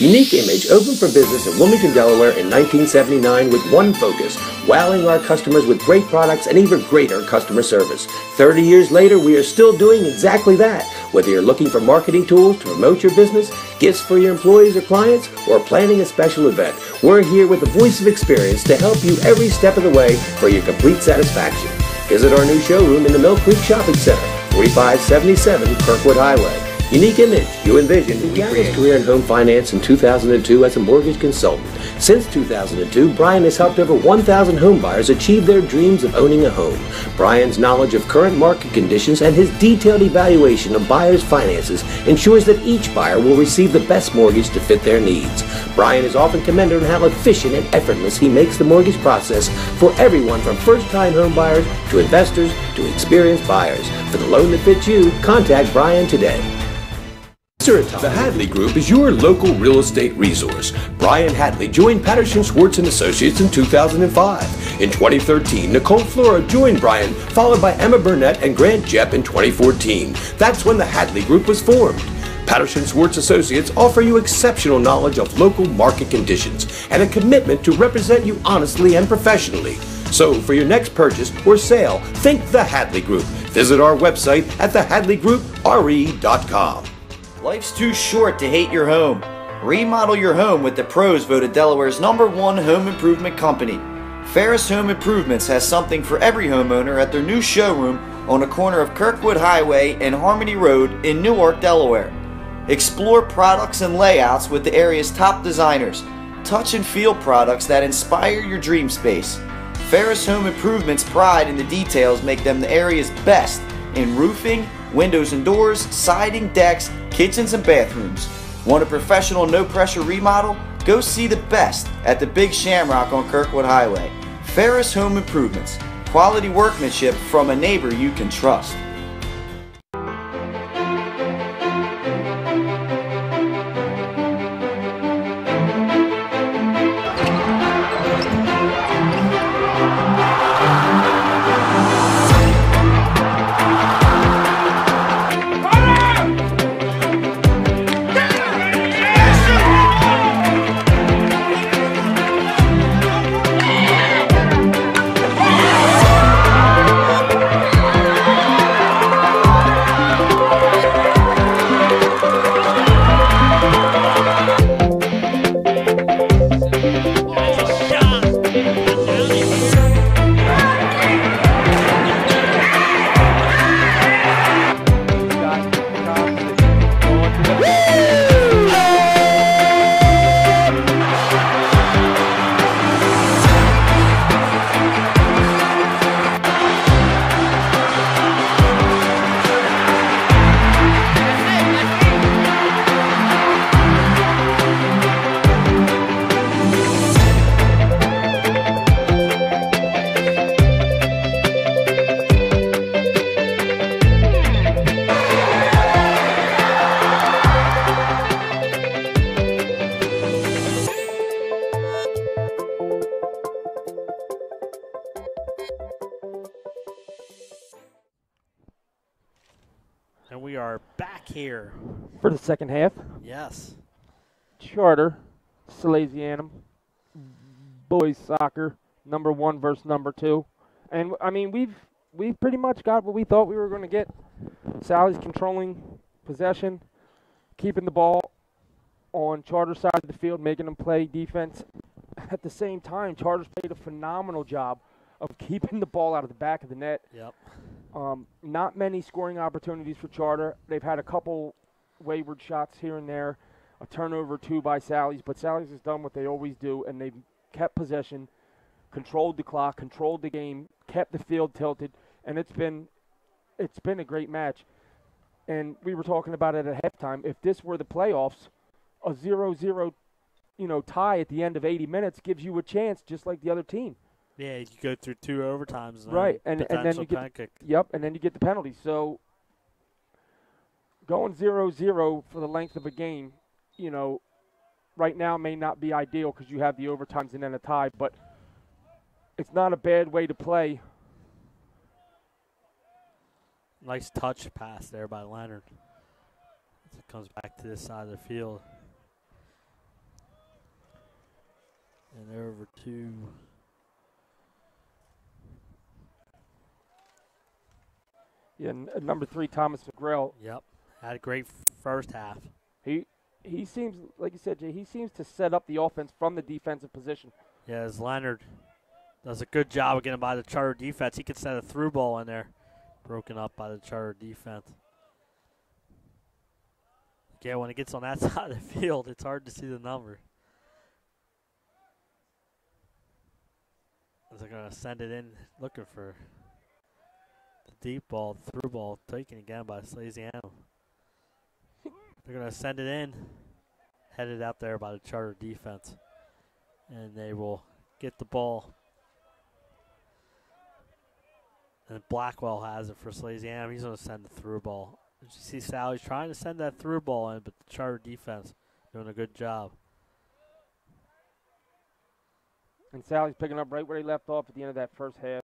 Unique Image opened for business in Wilmington, Delaware in 1979 with one focus: wowing our customers with great products and even greater customer service. 30 years later, we are still doing exactly that. Whether you're looking for marketing tools to promote your business, gifts for your employees or clients, or planning a special event, we're here with the voice of experience to help you every step of the way for your complete satisfaction. Visit our new showroom in the Mill Creek Shopping Center, 4577 Kirkwood Highway. Unique Image, you envision. He began his career in home finance in 2002 as a mortgage consultant. Since 2002, Brian has helped over 1,000 home buyers achieve their dreams of owning a home. Brian's knowledge of current market conditions and his detailed evaluation of buyers' finances ensures that each buyer will receive the best mortgage to fit their needs. Brian is often commended on how efficient and effortless he makes the mortgage process for everyone from first-time home buyers to investors to experienced buyers. For the loan that fits you, contact Brian today. The Hadley Group is your local real estate resource. Brian Hadley joined Patterson Schwartz & Associates in 2005. In 2013, Nicole Flora joined Brian, followed by Emma Burnett and Grant Jepp in 2014. That's when the Hadley Group was formed. Patterson Schwartz Associates offer you exceptional knowledge of local market conditions and a commitment to represent you honestly and professionally. So for your next purchase or sale, think the Hadley Group. Visit our website at thehadleygroup.re.com. Life's too short to hate your home. Remodel your home with the pros voted Delaware's #1 home improvement company. Ferris Home Improvements has something for every homeowner at their new showroom on the corner of Kirkwood Highway and Harmony Road in Newark, Delaware. Explore products and layouts with the area's top designers. Touch and feel products that inspire your dream space. Ferris Home Improvements' pride in the details make them the area's best in roofing, windows and doors, siding, decks, kitchens, and bathrooms. Want a professional, no-pressure remodel? Go see the best at the Big Shamrock on Kirkwood Highway. Ferris Home Improvements. Quality workmanship from a neighbor you can trust. And we are back here. For the second half. Yes. Charter, Salesianum, boys soccer, number 1 versus number 2. And, I mean, we've pretty much got what we thought we were going to get. Sally's controlling possession, keeping the ball on Charter's side of the field, making them play defense. At the same time, Charter's played a phenomenal job of keeping the ball out of the back of the net. Yep. Not many scoring opportunities for Charter. They've had a couple wayward shots here and there, a turnover or two by Sally's, but Sally's has done what they always do, and they've kept possession, controlled the clock, controlled the game, kept the field tilted, and it's been a great match. And we were talking about it at halftime. If this were the playoffs, a 0-0, tie at the end of 80 minutes gives you a chance, just like the other team. Yeah, you go through 2 overtimes. Right, and then you get and then you get the penalty. So going 0-0 for the length of a game, right now may not be ideal because you have the overtimes and then a tie, but it's not a bad way to play. Nice touch pass there by Leonard. As it comes back to this side of the field. And over to number 3, Thomas McGrail. Yep, had a great first half. He seems, like you said, Jay, he seems to set up the offense from the defensive position. Yeah, as Leonard does a good job of getting by the Charter defense. He could set a through ball in there, broken up by the Charter defense. Yeah, when it gets on that side of the field, it's hard to see the number. They're going to send it in, looking for the deep ball, through ball, taken again by Salesianum. They're going to send it in, headed out there by the Charter defense. And they will get the ball. And Blackwell has it for Salesianum. He's going to send the through ball. You see Sally's trying to send that through ball in, but the Charter defense doing a good job. And Sally's picking up right where he left off at the end of that first half.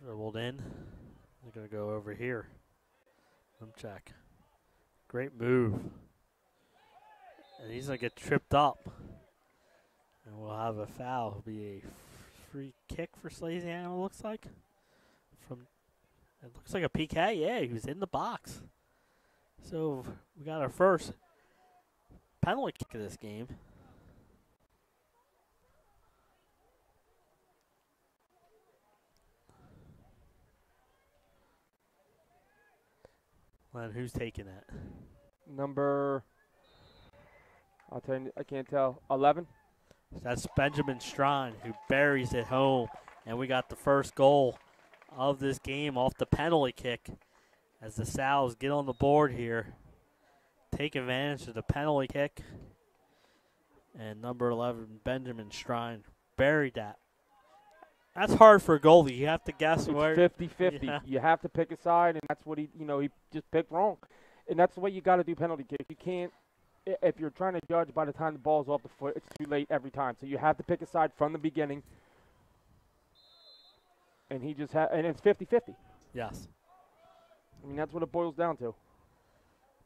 Dribbled in. They're going to go over here. Check. Great move. And he's going to get tripped up. And we'll have a foul. It'll be a free kick for Salesianum, it looks like. It looks like a PK. Yeah, he was in the box. So we got our first penalty kick of this game. And who's taking that? Number, I'll tell you, I can't tell, 11? That's Benjamin Strachan who buries it home. And we got the first goal of this game off the penalty kick as the Sal's get on the board here. Take advantage of the penalty kick. And number 11, Benjamin Strachan, buried that. That's hard for a goalie. You have to guess where. It's 50-50. Yeah. You have to pick a side, and that's what he just picked wrong. And that's the way you got to do penalty kick. You can't, if you're trying to judge by the time the ball's off the foot, it's too late every time. So you have to pick a side from the beginning. And he just and it's 50-50. Yes. I mean, that's what it boils down to.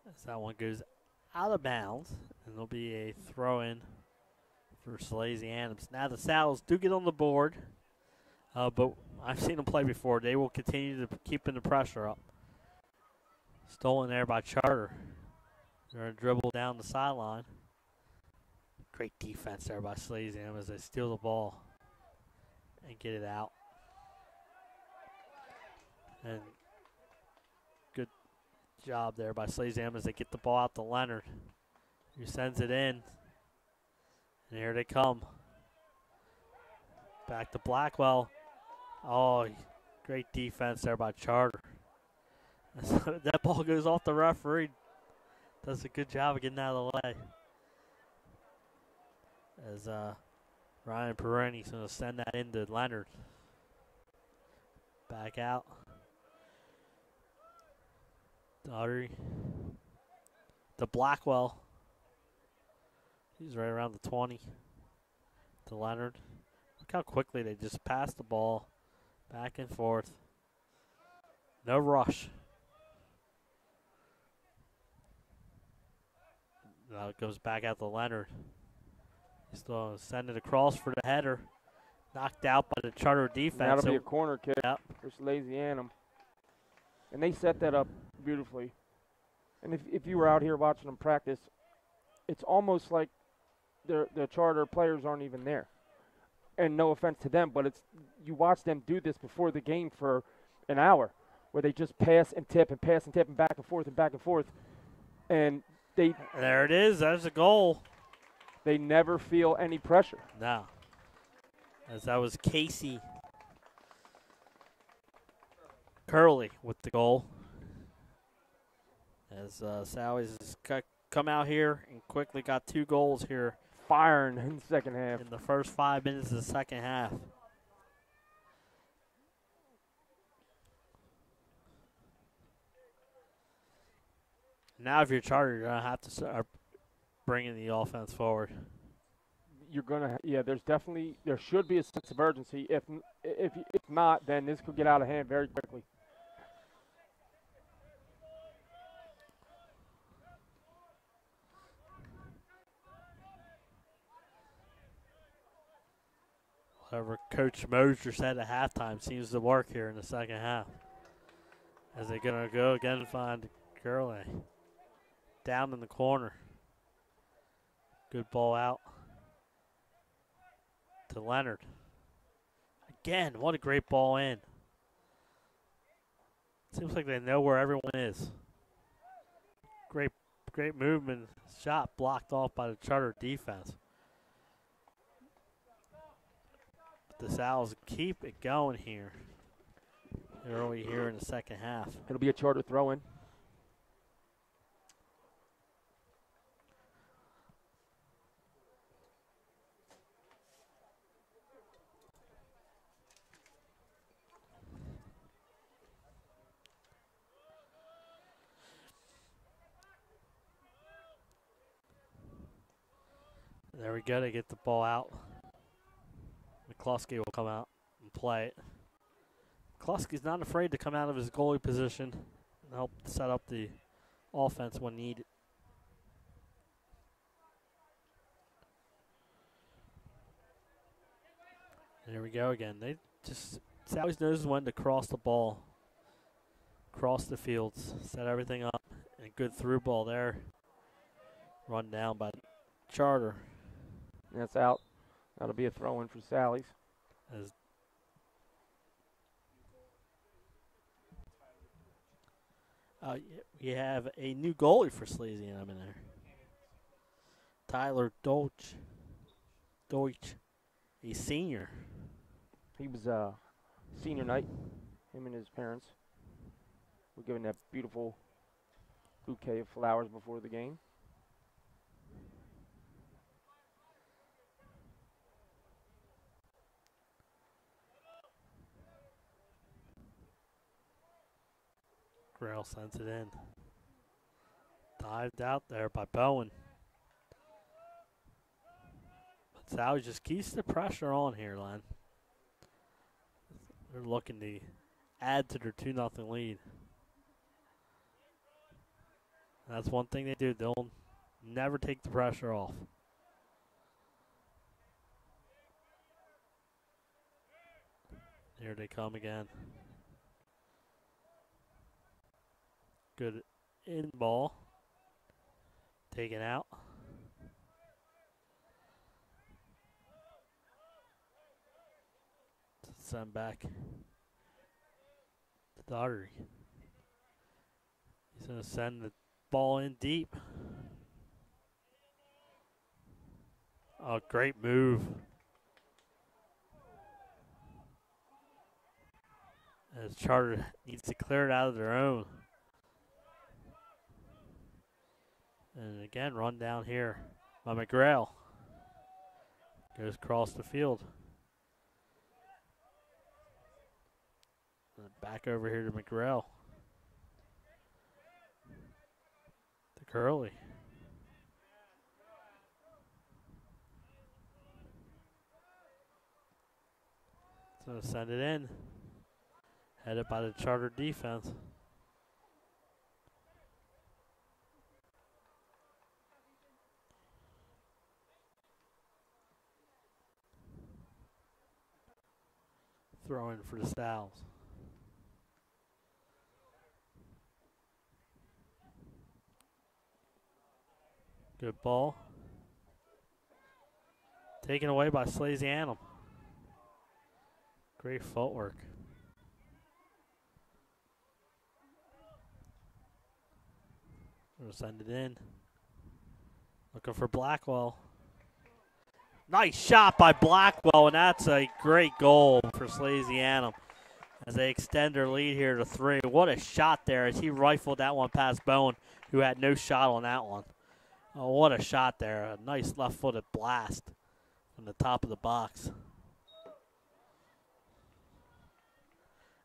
As that one goes out of bounds, and there'll be a throw-in for Salesianum. Now the Sal's do get on the board, but I've seen them play before. They will continue to keeping the pressure up. Stolen there by Charter. They're going to dribble down the sideline. Great defense there by Salesianum as they steal the ball and get it out. And good job there by Salesianum as they get the ball out to Leonard, who sends it in. And here they come. Back to Blackwell. Oh, great defense there by Charter. That ball goes off the referee. Does a good job of getting out of the way. As Ryan Perrini's going to send that into Leonard. Back out. Daughtery. To Blackwell. He's right around the 20. To Leonard. Look how quickly they just pass the ball back and forth. No rush. Now it goes back out to Leonard. He's still sending it across for the header. Knocked out by the Charter defense. That'll be a corner kick for Salesianum. And they set that up beautifully. And if you were out here watching them practice, it's almost like the Charter players aren't even there. And no offense to them, but you watch them do this before the game for an hour, where they just pass and tip and pass and tip and back and forth and back and forth. And there it is. There's a goal. They never feel any pressure. No. As that was Casey Curley with the goal. As Sally's has come out here and quickly got 2 goals here. Firing in the second half. In the first 5 minutes of the second half. Now if you're Charter, you're going to have to start bringing the offense forward. You're going to, there should be a sense of urgency. If not, then this could get out of hand very quickly. Whatever Coach Mosier said at halftime seems to work here in the second half. As they're going to go again and find Gurley. Down in the corner. Good ball out to Leonard. Again, what a great ball in. Seems like they know where everyone is. Great movement. Shot blocked off by the Charter defense. The Sal's keep it going here. Early here in the second half. It'll be a Charter throw-in. There we go. They get the ball out. McCluskey will come out and play it. McCluskey's not afraid to come out of his goalie position and help set up the offense when needed. There we go again. They just Sally's knows when to cross the ball. across the fields, set everything up, and good through ball there. Run down by Charter. That's out. That'll be a throw in for Sally's. As we have a new goalie for Salesianum in there. Tyler Deutsch, a senior. He was senior night. Him and his parents were given that beautiful bouquet of flowers before the game. Grail sends it in. Dived out there by Bowen. But Sally just keeps the pressure on here, Len. They're looking to add to their 2-0 lead. That's one thing they do. They'll never take the pressure off. Here they come again. Good in ball. Taken out. Send back to Daugherty. He's going to send the ball in deep. Oh, great move. As Charter needs to clear it out of their own. And again, run down here by McGrail. Goes across the field. And back over here to McGrail. To Curley. So send it in. Headed by the Charter defense. Throw in for the Styles. Good ball. Taken away by Salesianum. Great footwork. We'll send it in. Looking for Blackwell. Nice shot by Blackwell, and that's a great goal for Salesianum as they extend their lead here to 3. What a shot there as he rifled that one past Bowen, who had no shot on that one. Oh, what a shot there. A nice left-footed blast from the top of the box.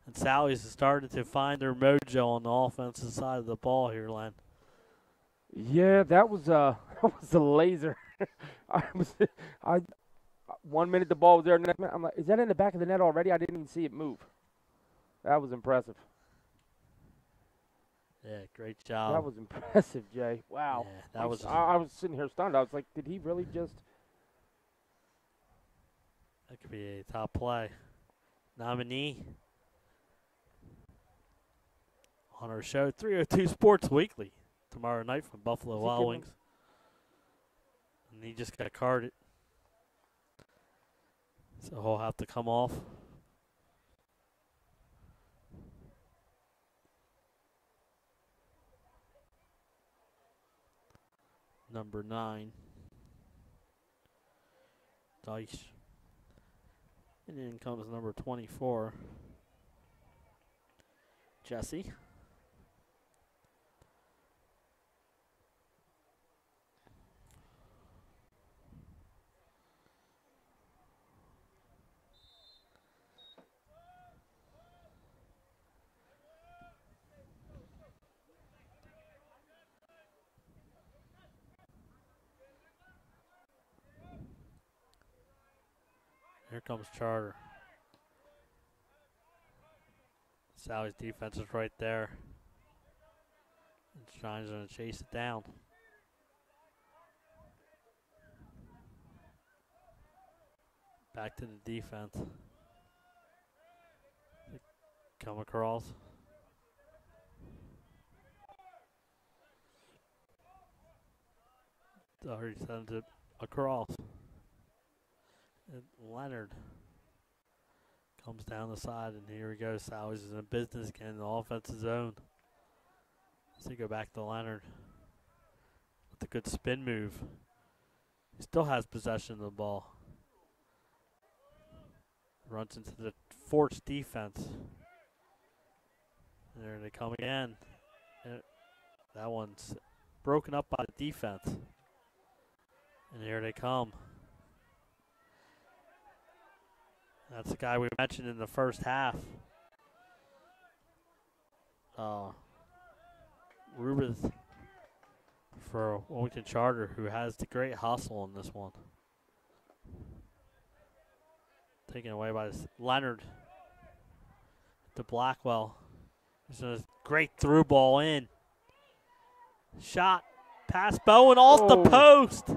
And Sally's started to find their mojo on the offensive side of the ball here, Len. Yeah, that was a laser. 1 minute the ball was there, and next minute I'm like, is that in the back of the net already? I didn't even see it move. That was impressive. Yeah, great job. That was impressive, Jay. Wow. Yeah, that was. I was sitting here stunned. I was like, did he really just? That could be a top play. Nominee on our show, 302 Sports Weekly, tomorrow night from Buffalo Wild Wings. And he just got carded. So he'll have to come off. Number 9. Dice. And in comes number 24. Jesse. Here comes Charter. Sally's defense is right there. And Shine's going to chase it down. Back to the defense. They come across. He sends it across. And Leonard comes down the side, and here he goes. Sally's is in business again in the offensive zone. So you go back to Leonard with a good spin move. He still has possession of the ball. Runs into the Forts defense. There they come again. And that one's broken up by the defense. And here they come. That's the guy we mentioned in the first half. Rubens for Wilmington Charter, who has the great hustle in this one. Taken away by Leonard to Blackwell. There's a great through ball in. Shot past Bowen off the post.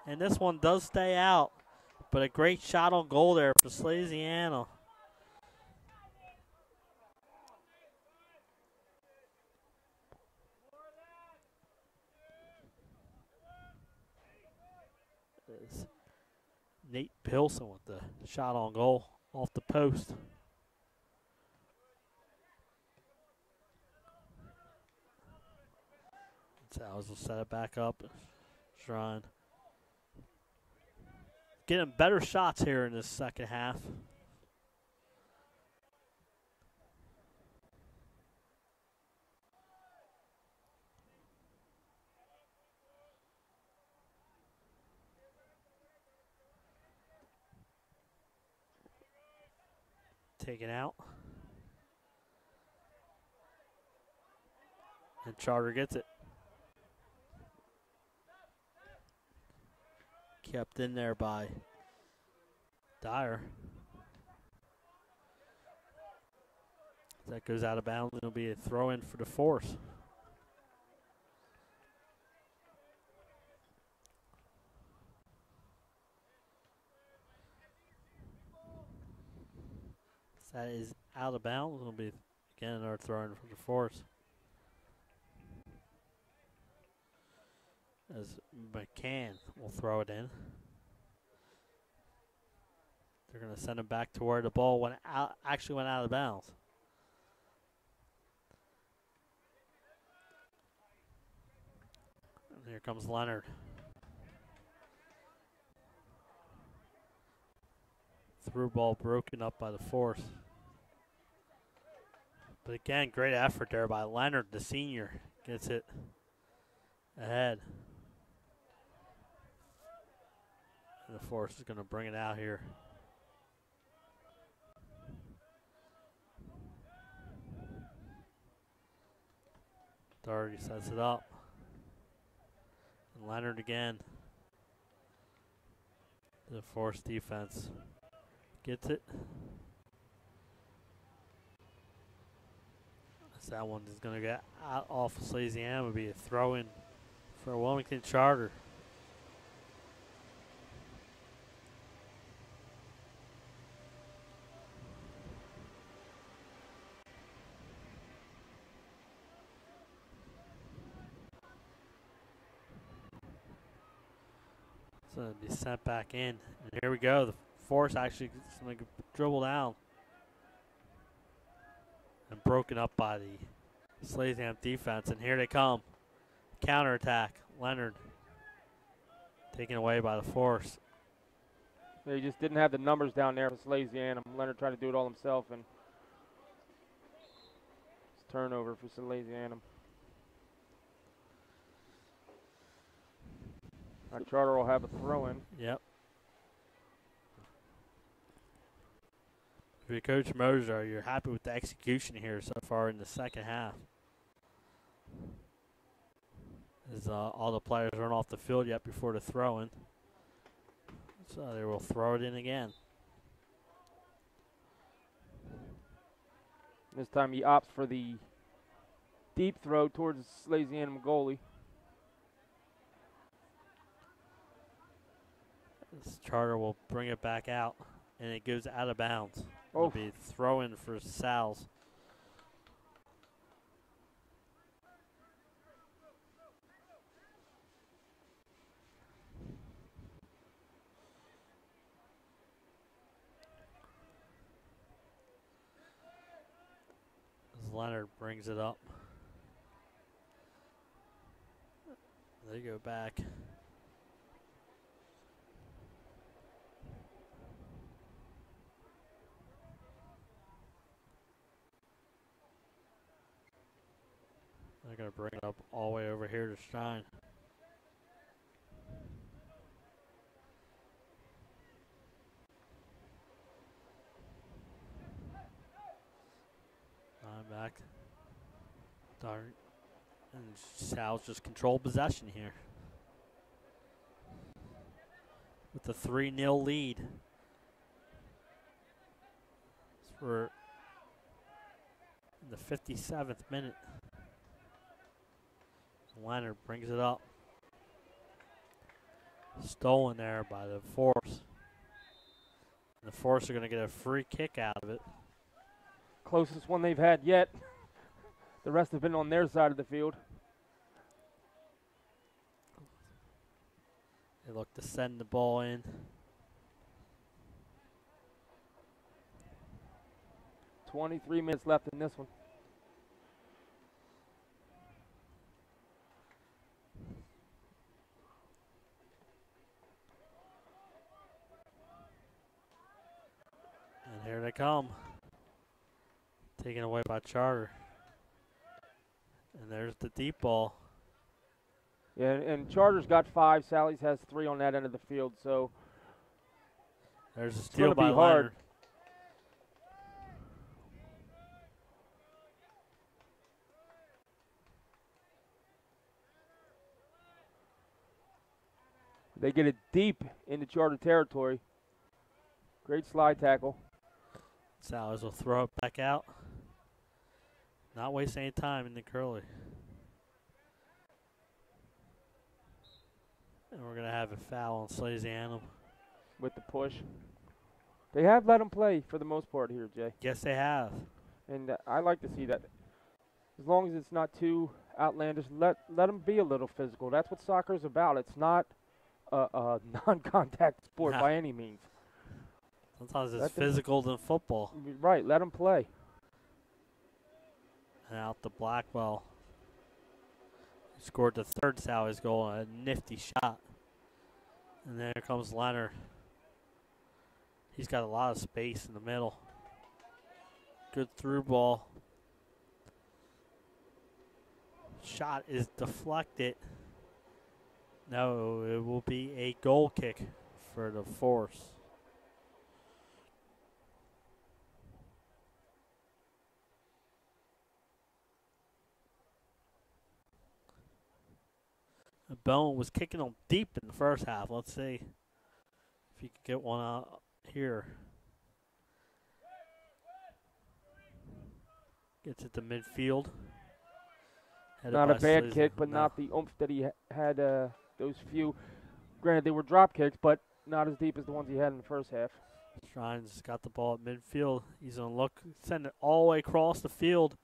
And this one does stay out. But a great shot on goal there for Salesianum. Nate Pilson with the shot on goal off the post. Sal's will set it back up. Shrine. Getting better shots here in this second half. Taken out. And Charter gets it. Kept in there by Dyer. That goes out of bounds. It'll be a throw in for the Force. That is out of bounds. It'll be again another throw in for the Force. As McCann will throw it in. They're going to send him back to where the ball went out, actually went out of bounds. And here comes Leonard. Through ball broken up by the Force. But again, great effort there by Leonard, the senior. Gets it ahead. And the Force is going to bring it out here. Doherty sets it up. And Leonard again. The Force defense gets it. So that one is going to get out off of Salesianum. It'll be a throw in for Wilmington Charter. So it'll be sent back in. And here we go. The Force actually is going to dribble down. And broken up by the Salesianum defense. And here they come. Counterattack. Leonard taken away by the Force. They just didn't have the numbers down there for Salesianum. Leonard tried to do it all himself, and it's turnover for Salesianum. Our Charter will have a throw-in. Yep. If you're Coach Moser, you're happy with the execution here so far in the second half. As all the players aren't off the field yet before the throw-in. So they will throw it in again. This time he opts for the deep throw towards the Salesianum goalie. This Charter will bring it back out, and it goes out of bounds. It'll be throw-in for Sal's. Leonard brings it up. They go back. They're going to bring it up all the way over here to Stein. Back. Darn. And Sal's just controlled possession here. With the 3-0 lead. We're in the 57th minute. Leonard brings it up. Stolen there by the Force. And the Force are going to get a free kick out of it. Closest one they've had yet. The rest have been on their side of the field. They look to send the ball in. .23 minutes left in this one. And here they come. Taken away by Charter. And there's the deep ball. Yeah, and Charter's got 5. Sally's has 3 on that end of the field, so there's a steal by Leonard. They get it deep into Charter territory. Great slide tackle. Sally's will throw it back out. Not waste any time in the curly. And we're going to have a foul on Salesianum. With the push. They have let him play for the most part here, Jay. Yes, they have. And I like to see that. As long as it's not too outlandish, let them be a little physical. That's what soccer is about. It's not a non-contact sport by any means. Sometimes it's physical than football. Right, let them play. And out to Blackwell. He scored the 3rd Sally's goal on a nifty shot. And there comes Leonard. He's got a lot of space in the middle. Good through ball. Shot is deflected. No, it will be a goal kick for the Force. Bone was kicking them deep in the first half. Let's see if he can get one out here. Gets it to midfield. Not a bad kick, but not the oomph that he had those few. Granted, they were drop kicks, but not as deep as the ones he had in the first half. Strine's got the ball at midfield. He's going to look, send it all the way across the field.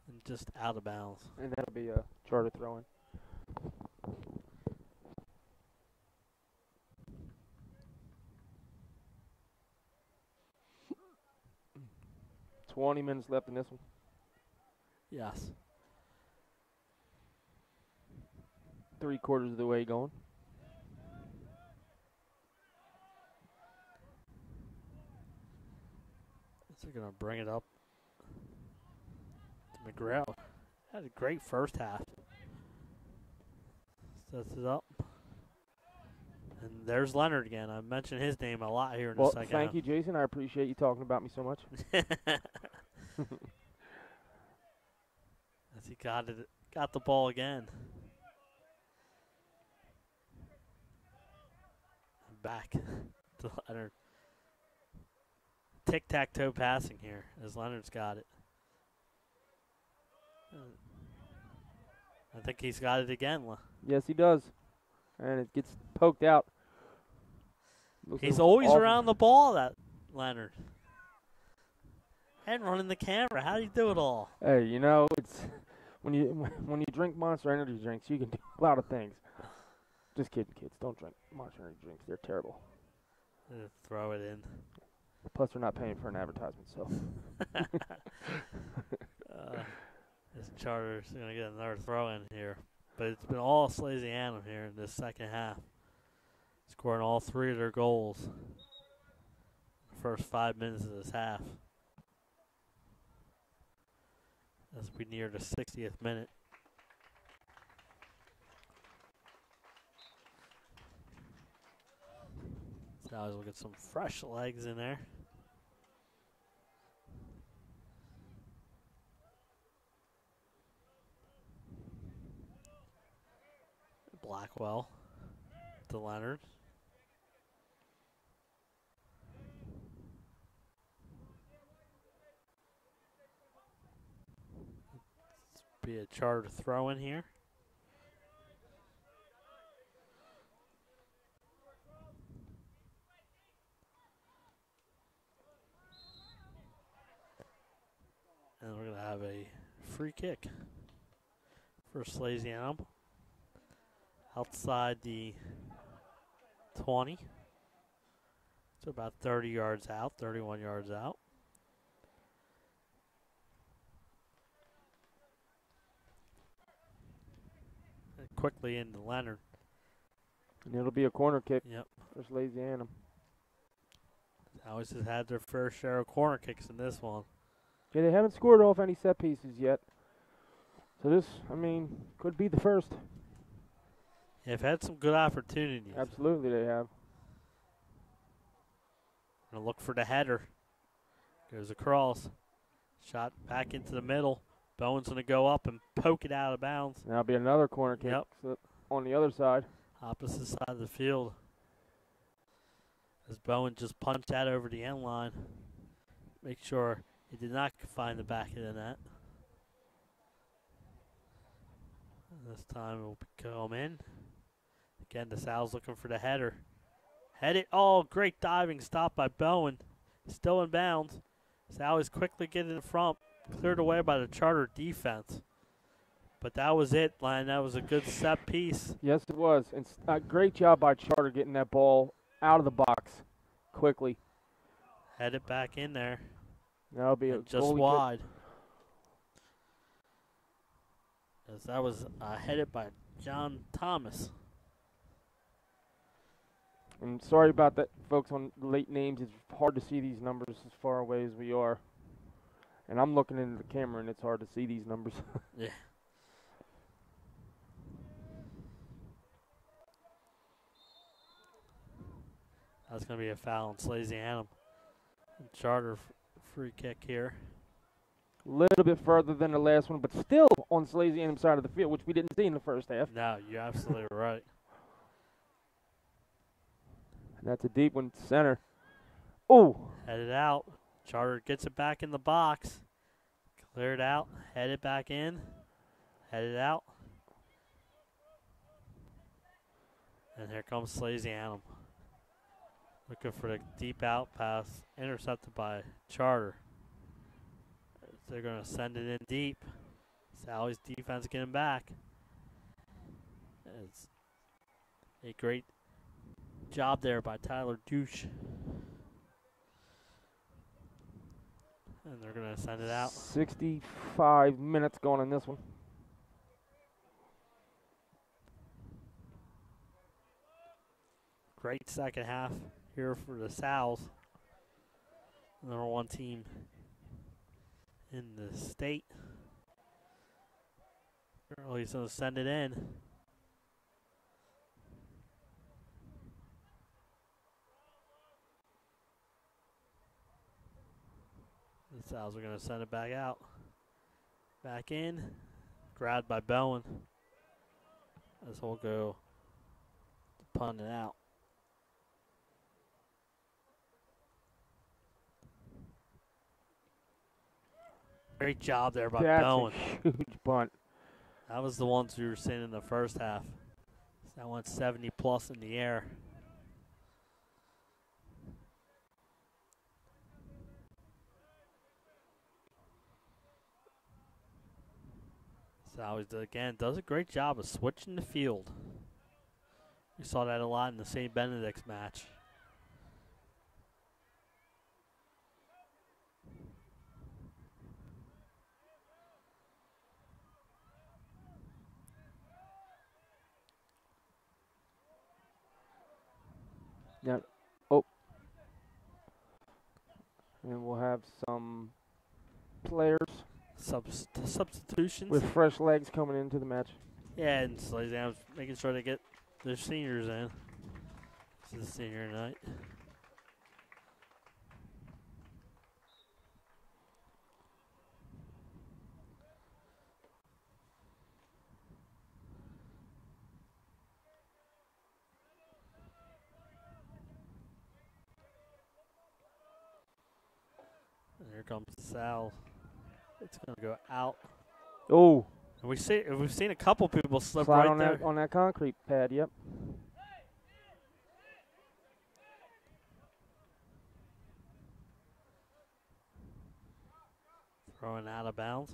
And just out of bounds. And that'll be a Charter throw-in. $20 minutes left in this one. Yes. 3/4 of the way going. So they're going to bring it up to McGraw. Had a great first half. Sets it up. And there's Leonard again. I mentioned his name a lot here in the second thank half. you, Jason. I appreciate you talking about me so much. As he got the ball again. Back to Leonard. Tic-tac-toe passing here as Leonard's got it. I think he's got it again. Yes, he does. And it gets poked out. He's always around the ball, that Leonard. And running the camera. How do you do it all? Hey, you know, it's when you drink Monster Energy drinks, you can do a lot of things. Just kidding, kids. Don't drink Monster Energy drinks. They're terrible. Throw it in. Plus, they're not paying for an advertisement, so. This Charter's going to get another throw in here. But it's been all Salesianum here in this second half. Scoring all 3 of their goals the first 5 minutes of this half. As we near the 60th minute. Sally's will get some fresh legs in there. Blackwell to Leonard. Be a Charter throw in here. And we're going to have a free kick for Salesianum outside the 20. So about 30 yards out, 31 yards out. And quickly into Leonard. And it'll be a corner kick. Yep. For Salesianum. Always has had their fair share of corner kicks in this one. Yeah, they haven't scored off any set pieces yet. So this, I mean, could be the first. They've had some good opportunities. Absolutely, they have. Gonna look for the header. Goes across. Shot back into the middle. Bowen's gonna go up and poke it out of bounds. That'll be another corner kick on the other side. Opposite side of the field. As Bowen just punched that over the end line. Make sure he did not find the back of the net. This time it will come in. Again, the Sal's looking for the header. Head it. Oh, great diving stop by Bowen. Still in bounds. Sal's quickly getting in front. Cleared away by the Charter defense. But that was it, Len. That was a good set piece. Yes, it was. And a great job by Charter getting that ball out of the box quickly. Head it back in there. That'll be just wide. As that was headed by John Thomas. I'm sorry about that, folks, on late names. It's hard to see these numbers as far away as we are. And I'm looking into the camera, and it's hard to see these numbers. Yeah. That's going to be a foul on Salesianum. Charter free kick here. A little bit further than the last one, but still on Salesianum's side of the field, which we didn't see in the first half. No, you're absolutely right. And that's a deep one to center. Oh! Headed out. Charter gets it back in the box. Cleared out. Headed back in. Headed out. And here comes Salesianum. Looking for the deep out pass. Intercepted by Charter. They're going to send it in deep. Sally's defense getting back. It's a great job there by Tyler Douche. And they're going to send it out. 65 minutes going in this one. Great second half here for the Sals. Number 1 team in the state. Early's going to send it in. The Sals are going to send it back out. Back in. Grabbed by Bowen. This will go to punt it out. Great job there by Bowen. That's a huge bunt. That was the ones we were seeing in the first half. That went 70 plus in the air. So again, does a great job of switching the field. We saw that a lot in the St. Benedict's match. Now, oh. And we'll have some players Substitutions. with fresh legs coming into the match. Yeah, and Salesianum's making sure they get their seniors in. This is senior night. And here comes Sal. It's going to go out. Oh. And we've seen a couple people slip Slide right on there. on that concrete pad, yep. Throwing out of bounds.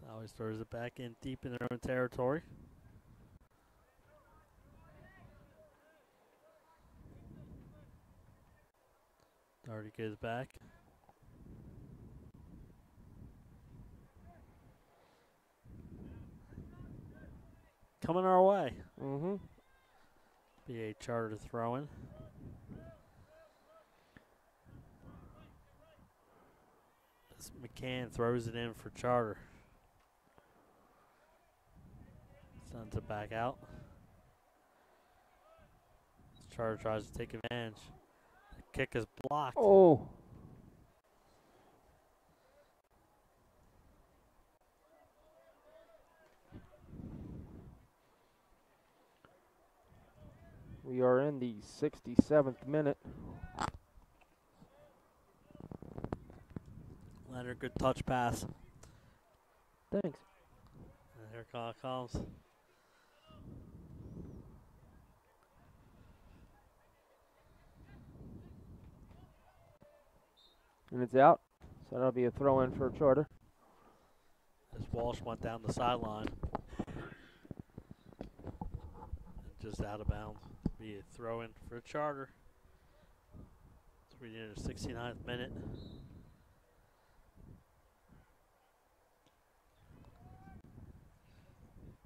Always throws it back in deep in their own territory. Already goes back. Coming our way. Mm-hmm. Be a charter throw-in. As McCann throws it in for charter. Sends it back out. Charter tries to take advantage. The kick is blocked. Oh. We are in the 67th minute. Leonard, good touch pass. Thanks. And here it comes. And it's out. So that'll be a throw-in for charter. As Walsh went down the sideline. And just out of bounds. Be a throw-in for a charter. So we did a 69th minute.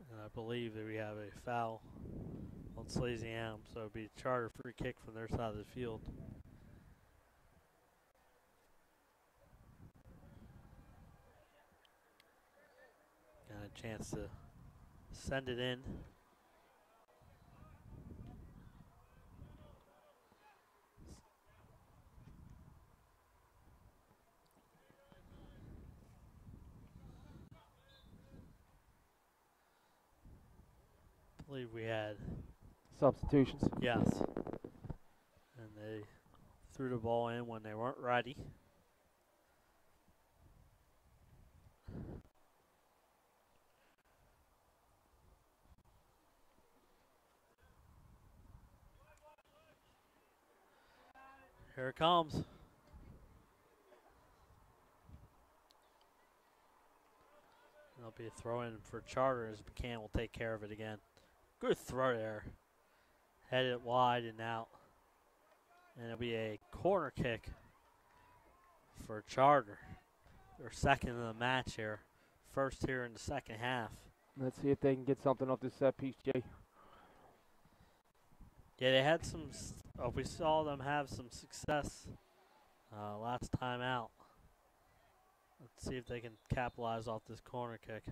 And I believe that we have a foul on Salesianum, so it'll be a charter free kick from their side of the field. Got a chance to send it in. I believe we had substitutions. Yes. And they threw the ball in when they weren't ready. Here it comes. There'll be a throw-in for Charter as McCann will take care of it again. Good throw there. Headed wide and out. And it'll be a corner kick for Charter. Their second in the match here. First here in the second half. Let's see if they can get something off this set piece, Jay. Yeah, they had some, we saw them have some success last time out. Let's see if they can capitalize off this corner kick.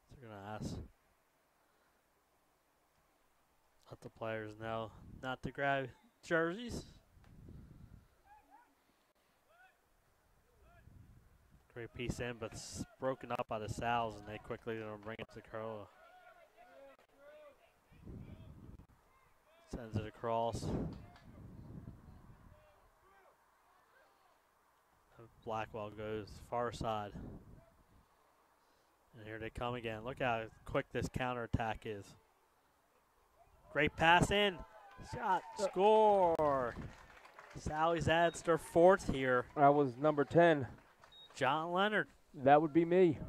They're going to ask. Let the players know not to grab jerseys. Great piece in, but it's broken up by the Sals, and they quickly going to bring it to Curla. Sends it across. Blackwell goes far side. And here they come again. Look how quick this counterattack is. Great pass in. Shot. Score. Sally's adds their fourth here. That was number 10. John Leonard. That would be me.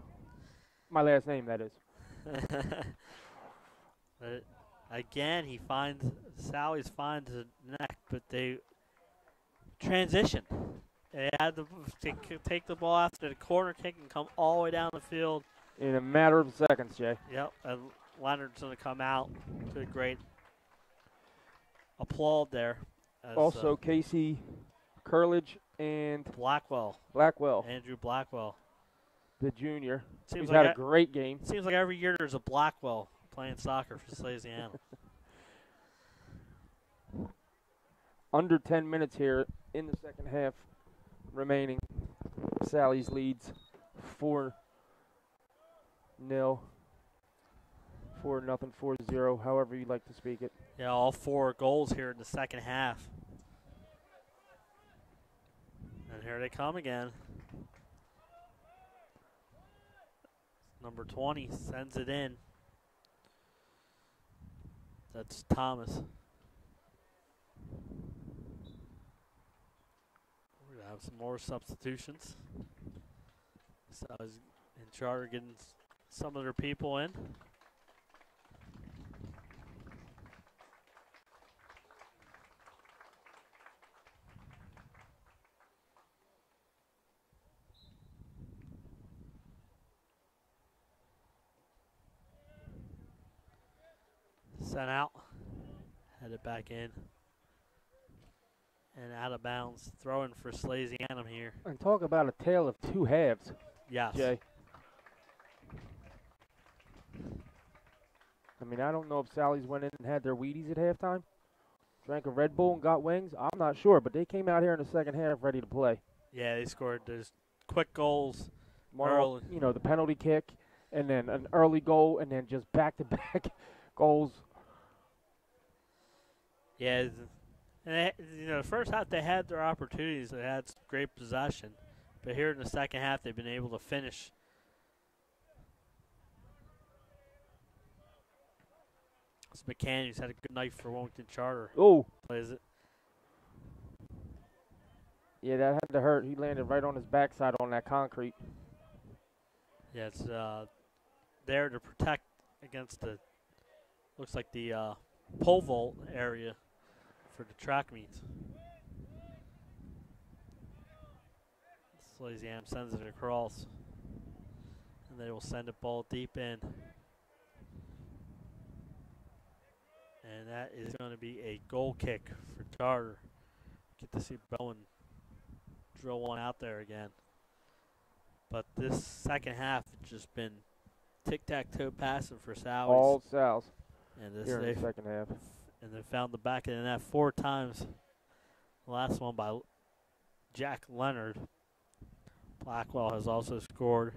My last name, that is. Again, he finds, Sally's finds the neck, but they transition. They had to take the ball after the corner kick and come all the way down the field. In a matter of seconds, Jay. Yep, and Leonard's going to come out to a great applaud there. Also, Casey Curledge and Blackwell. Andrew Blackwell. The junior. He's had a great game. Seems like every year there's a Blackwell playing soccer for Salesianum. Under 10 minutes here in the second half remaining. Sally's leads 4-0. 4-0, 4-0, however you like to speak it. Yeah, all 4 goals here in the second half. And here they come again. Number 20 sends it in. That's Thomas. We're going to have some more substitutions. So I was in charge of getting some of their people in. Sent out, headed back in, and out of bounds. Throwing for Salesianum here. And talk about a tale of 2 halves. Yes. Jay. I mean, I don't know if Sally's went in and had their Wheaties at halftime, drank a Red Bull and got wings. I'm not sure, but they came out here in the second half ready to play. Yeah, they scored those quick goals. Early. You know, the penalty kick, and then an early goal, and then just back-to-back goals. Yeah, and the first half they had their opportunities. They had great possession. But here in the second half, they've been able to finish. It's McCann, who's had a good night for Wilmington Charter. Oh. Plays it. Yeah, that had to hurt. He landed right on his backside on that concrete. Yeah, it's there to protect against the, looks like the pole vault area for the track meets. Salesianum sends it across, and they will send the ball deep in. And that is going to be a goal kick for Charter. Get to see Bowen drill one out there again. But this second half has just been tic-tac-toe passing for Sally's. All Sal's and this here in the second half. And they found the back of the net 4 times. The last one by Jack Leonard. Blackwell has also scored.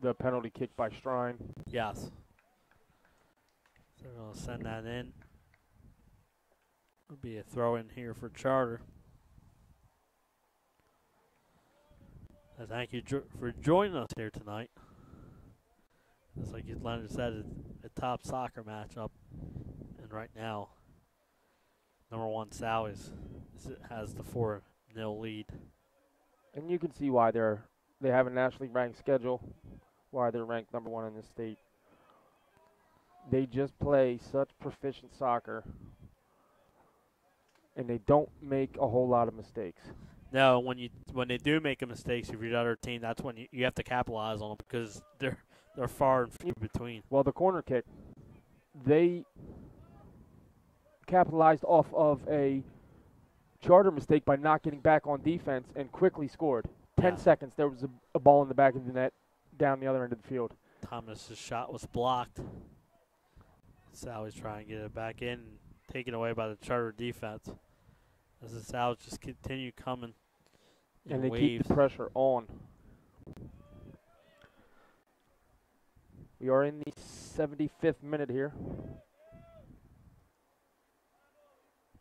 The penalty kick by Strine. Yes. So they're going to send that in. It'll be a throw in here for Charter. And thank you for joining us here tonight. It's like Leonard said, a top soccer matchup. And right now, number 1 Sally's has the 4-0 lead. And you can see why they have a nationally ranked schedule, why they're ranked number 1 in the state. They just play such proficient soccer, and they don't make a whole lot of mistakes. No, when they do make a mistake, if you're the other team, that's when you have to capitalize on them because they're far and few between. Well, the corner kick, they capitalized off of a Charter mistake by not getting back on defense and quickly scored. 10 seconds, there was a ball in the back of the net down the other end of the field. Thomas's shot was blocked. Sally's trying to get it back in, taken away by the Charter defense. As the Sal's just continue coming. And they waves. keep the pressure on. We are in the 75th minute here.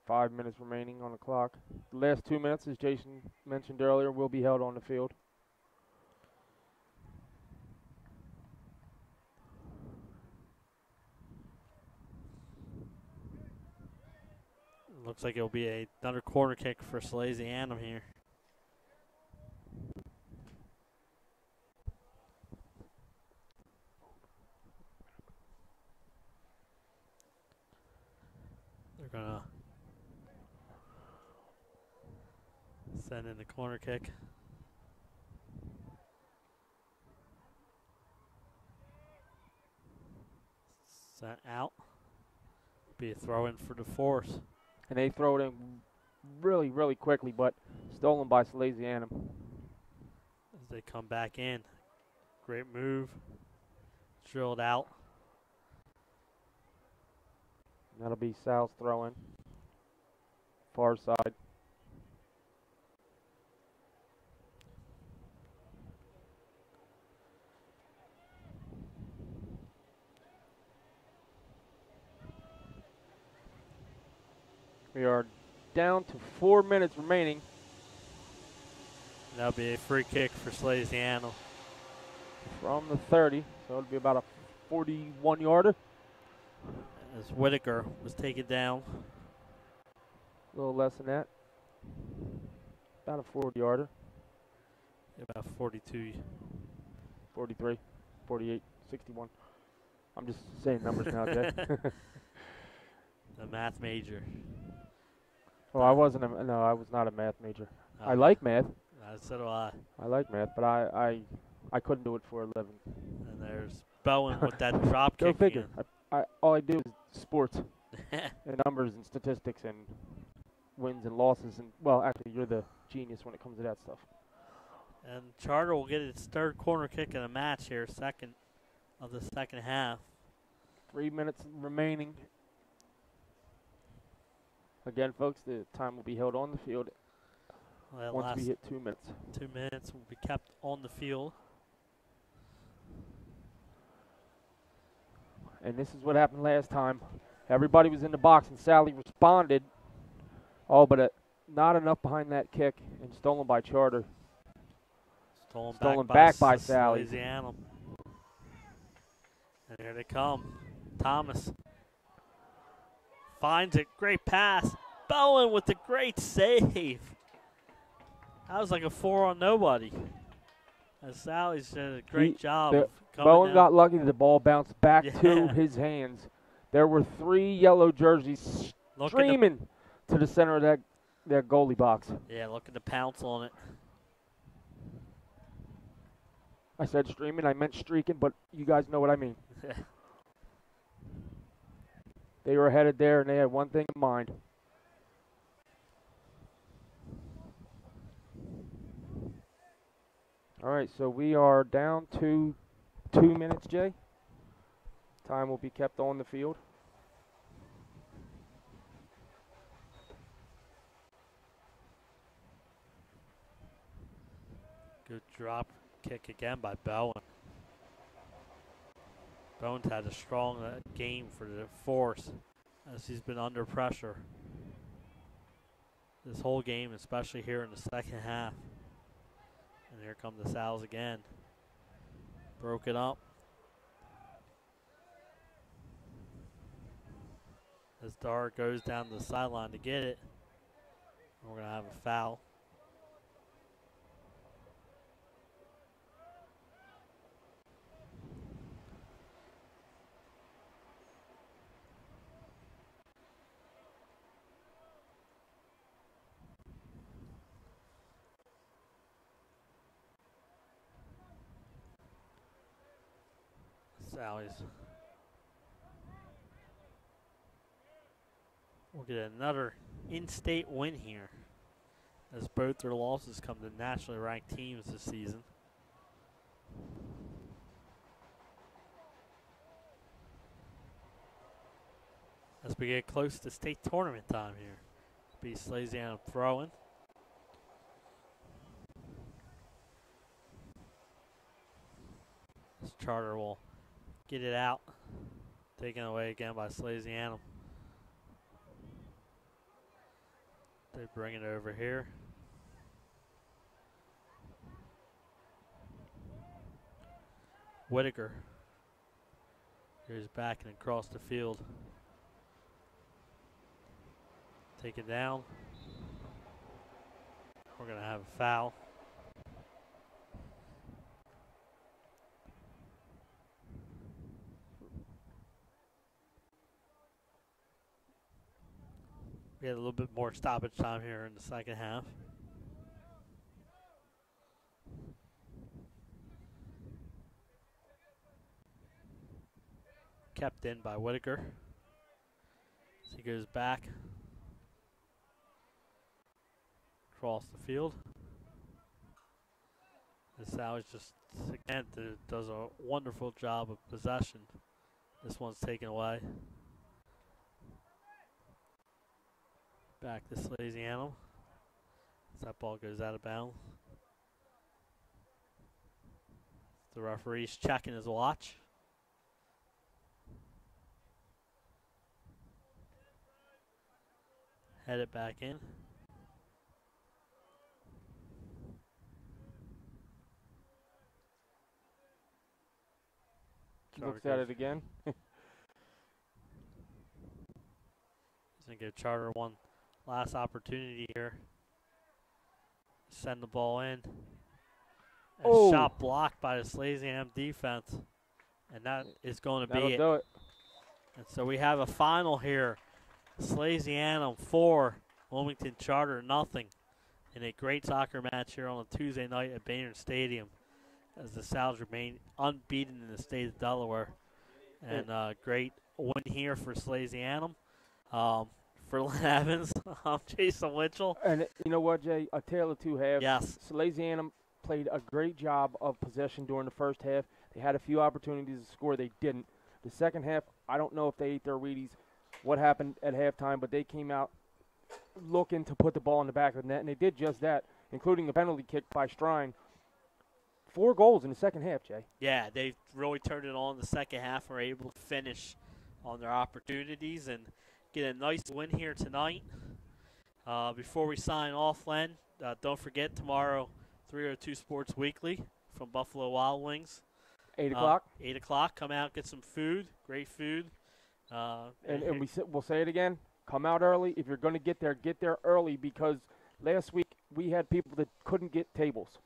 5 minutes remaining on the clock. The last 2 minutes, as Jason mentioned earlier, will be held on the field. Looks like it'll be another corner kick for Salesianum here. They're going to Sending the corner kick. Sent out. Be a throw in for the Force. And they throw it in really, really quickly, but stolen by Salesianum. As they come back in. Great move. Drilled out. That'll be Sal's throw in. Far side. We are down to 4 minutes remaining. That'll be a free kick for Salesiano. From the 30, so it'll be about a 41-yarder. As Whitaker was taken down. A little less than that. About a 40-yarder. About 42. 43, 48, 61. I'm just saying numbers now, Jay. The math major. Well, I was not a math major. Oh. I like math. So do I. I like math, but I couldn't do it for a living. And there's Bowen with that drop Go kick. figure. All I do is sports and numbers and statistics and wins and losses. And well, actually, you're the genius when it comes to that stuff. And Charter will get its third corner kick in the match here, second of the second half. 3 minutes remaining. Again, folks, the time will be held on the field once we hit 2 minutes. 2 minutes will be kept on the field. And this is what happened last time. Everybody was in the box, and Sally responded. Oh, but not enough behind that kick, and stolen by Charter. Stolen back by Sally. Salesianum. And here they come. Thomas finds it. Great pass. Bowen with the great save. That was like a 4 on nobody. And Sally's did a great job of coming Bowen down. got lucky that the ball bounced back to his hands. There were 3 yellow jerseys streaming to the center of that goalie box. Yeah, looking to pounce on it. I said streaming, I meant streaking, but you guys know what I mean. They were headed there, and they had one thing in mind. All right, so we are down to 2 minutes, Jay. Time will be kept on the field. Good drop kick again by Bowen. Bowen's had a strong game for the Force as he's been under pressure this whole game, especially here in the second half. And here come the Sals again. Broke it up. As Dar goes down the sideline to get it. We're going to have a foul. Sally's. We'll get another in-state win here as both their losses come to nationally ranked teams this season. As we get close to state tournament time here. Be Salesianum throwing. This Charter will get it out. Taken away again by Salesianum. They bring it over here. Whitaker goes back and across the field. Take it down. We're going to have a foul. We had a little bit more stoppage time here in the second half. kept in by Whitaker. As he goes back across the field. And Sally's just, again, does a wonderful job of possession. This one's taken away. Back to Salesianum. As that ball goes out of bounds. The referee's checking his watch. Head it back in. Looks at it again. He's going to give Charter one last opportunity here. Send the ball in. And shot blocked by the Salesianum defense. And that is going to be it. Do it. And so we have a final here. Salesianum 4, Wilmington Charter nothing. In a great soccer match here on a Tuesday night at Baynard Stadium, as the Sows remain unbeaten in the state of Delaware. And great win here for Salesianum. For Lynn Evans, I'm Jason Winchell. And you know what, Jay? A tale of two halves. Yes. Salesianum played a great job of possession during the first half. They had a few opportunities to score. They didn't. The second half, I don't know if they ate their Wheaties, what happened at halftime, but they came out looking to put the ball in the back of the net, and they did just that, including a penalty kick by Strine. 4 goals in the second half, Jay. Yeah, they really turned it on in the second half and were able to finish on their opportunities and get a nice win here tonight. Before we sign off, Len, don't forget tomorrow, 302 Sports Weekly from Buffalo Wild Wings. 8 o'clock? 8 o'clock. Come out, get some food, great food. And we'll say it again, come out early. If you're going to get there early, because last week we had people that couldn't get tables.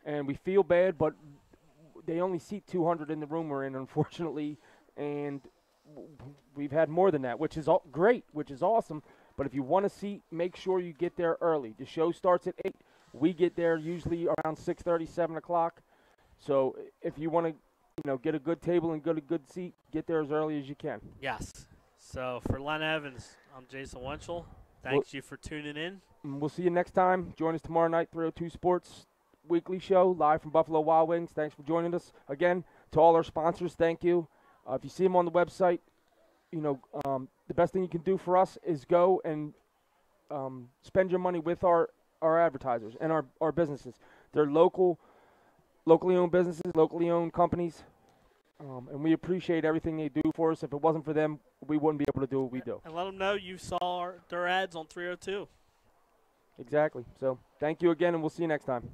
And we feel bad, but they only seat 200 in the room we're in, unfortunately. And we've had more than that, which is great, which is awesome. But if you want a seat, make sure you get there early. The show starts at 8. We get there usually around 6:30, 7 o'clock. So if you want to get a good table and get a good seat, get there as early as you can. Yes. So for Len Evans, I'm Jason Winchell. Thanks you for tuning in. We'll see you next time. Join us tomorrow night, 302 Sports Weekly Show, live from Buffalo Wild Wings. Thanks for joining us. Again, to all our sponsors, thank you. If you see them on the website, the best thing you can do for us is go and spend your money with our advertisers and our businesses. They're locally owned businesses, locally owned companies, and we appreciate everything they do for us. If it wasn't for them, we wouldn't be able to do what we do. And let them know you saw their ads on 302. Exactly. So thank you again, and we'll see you next time.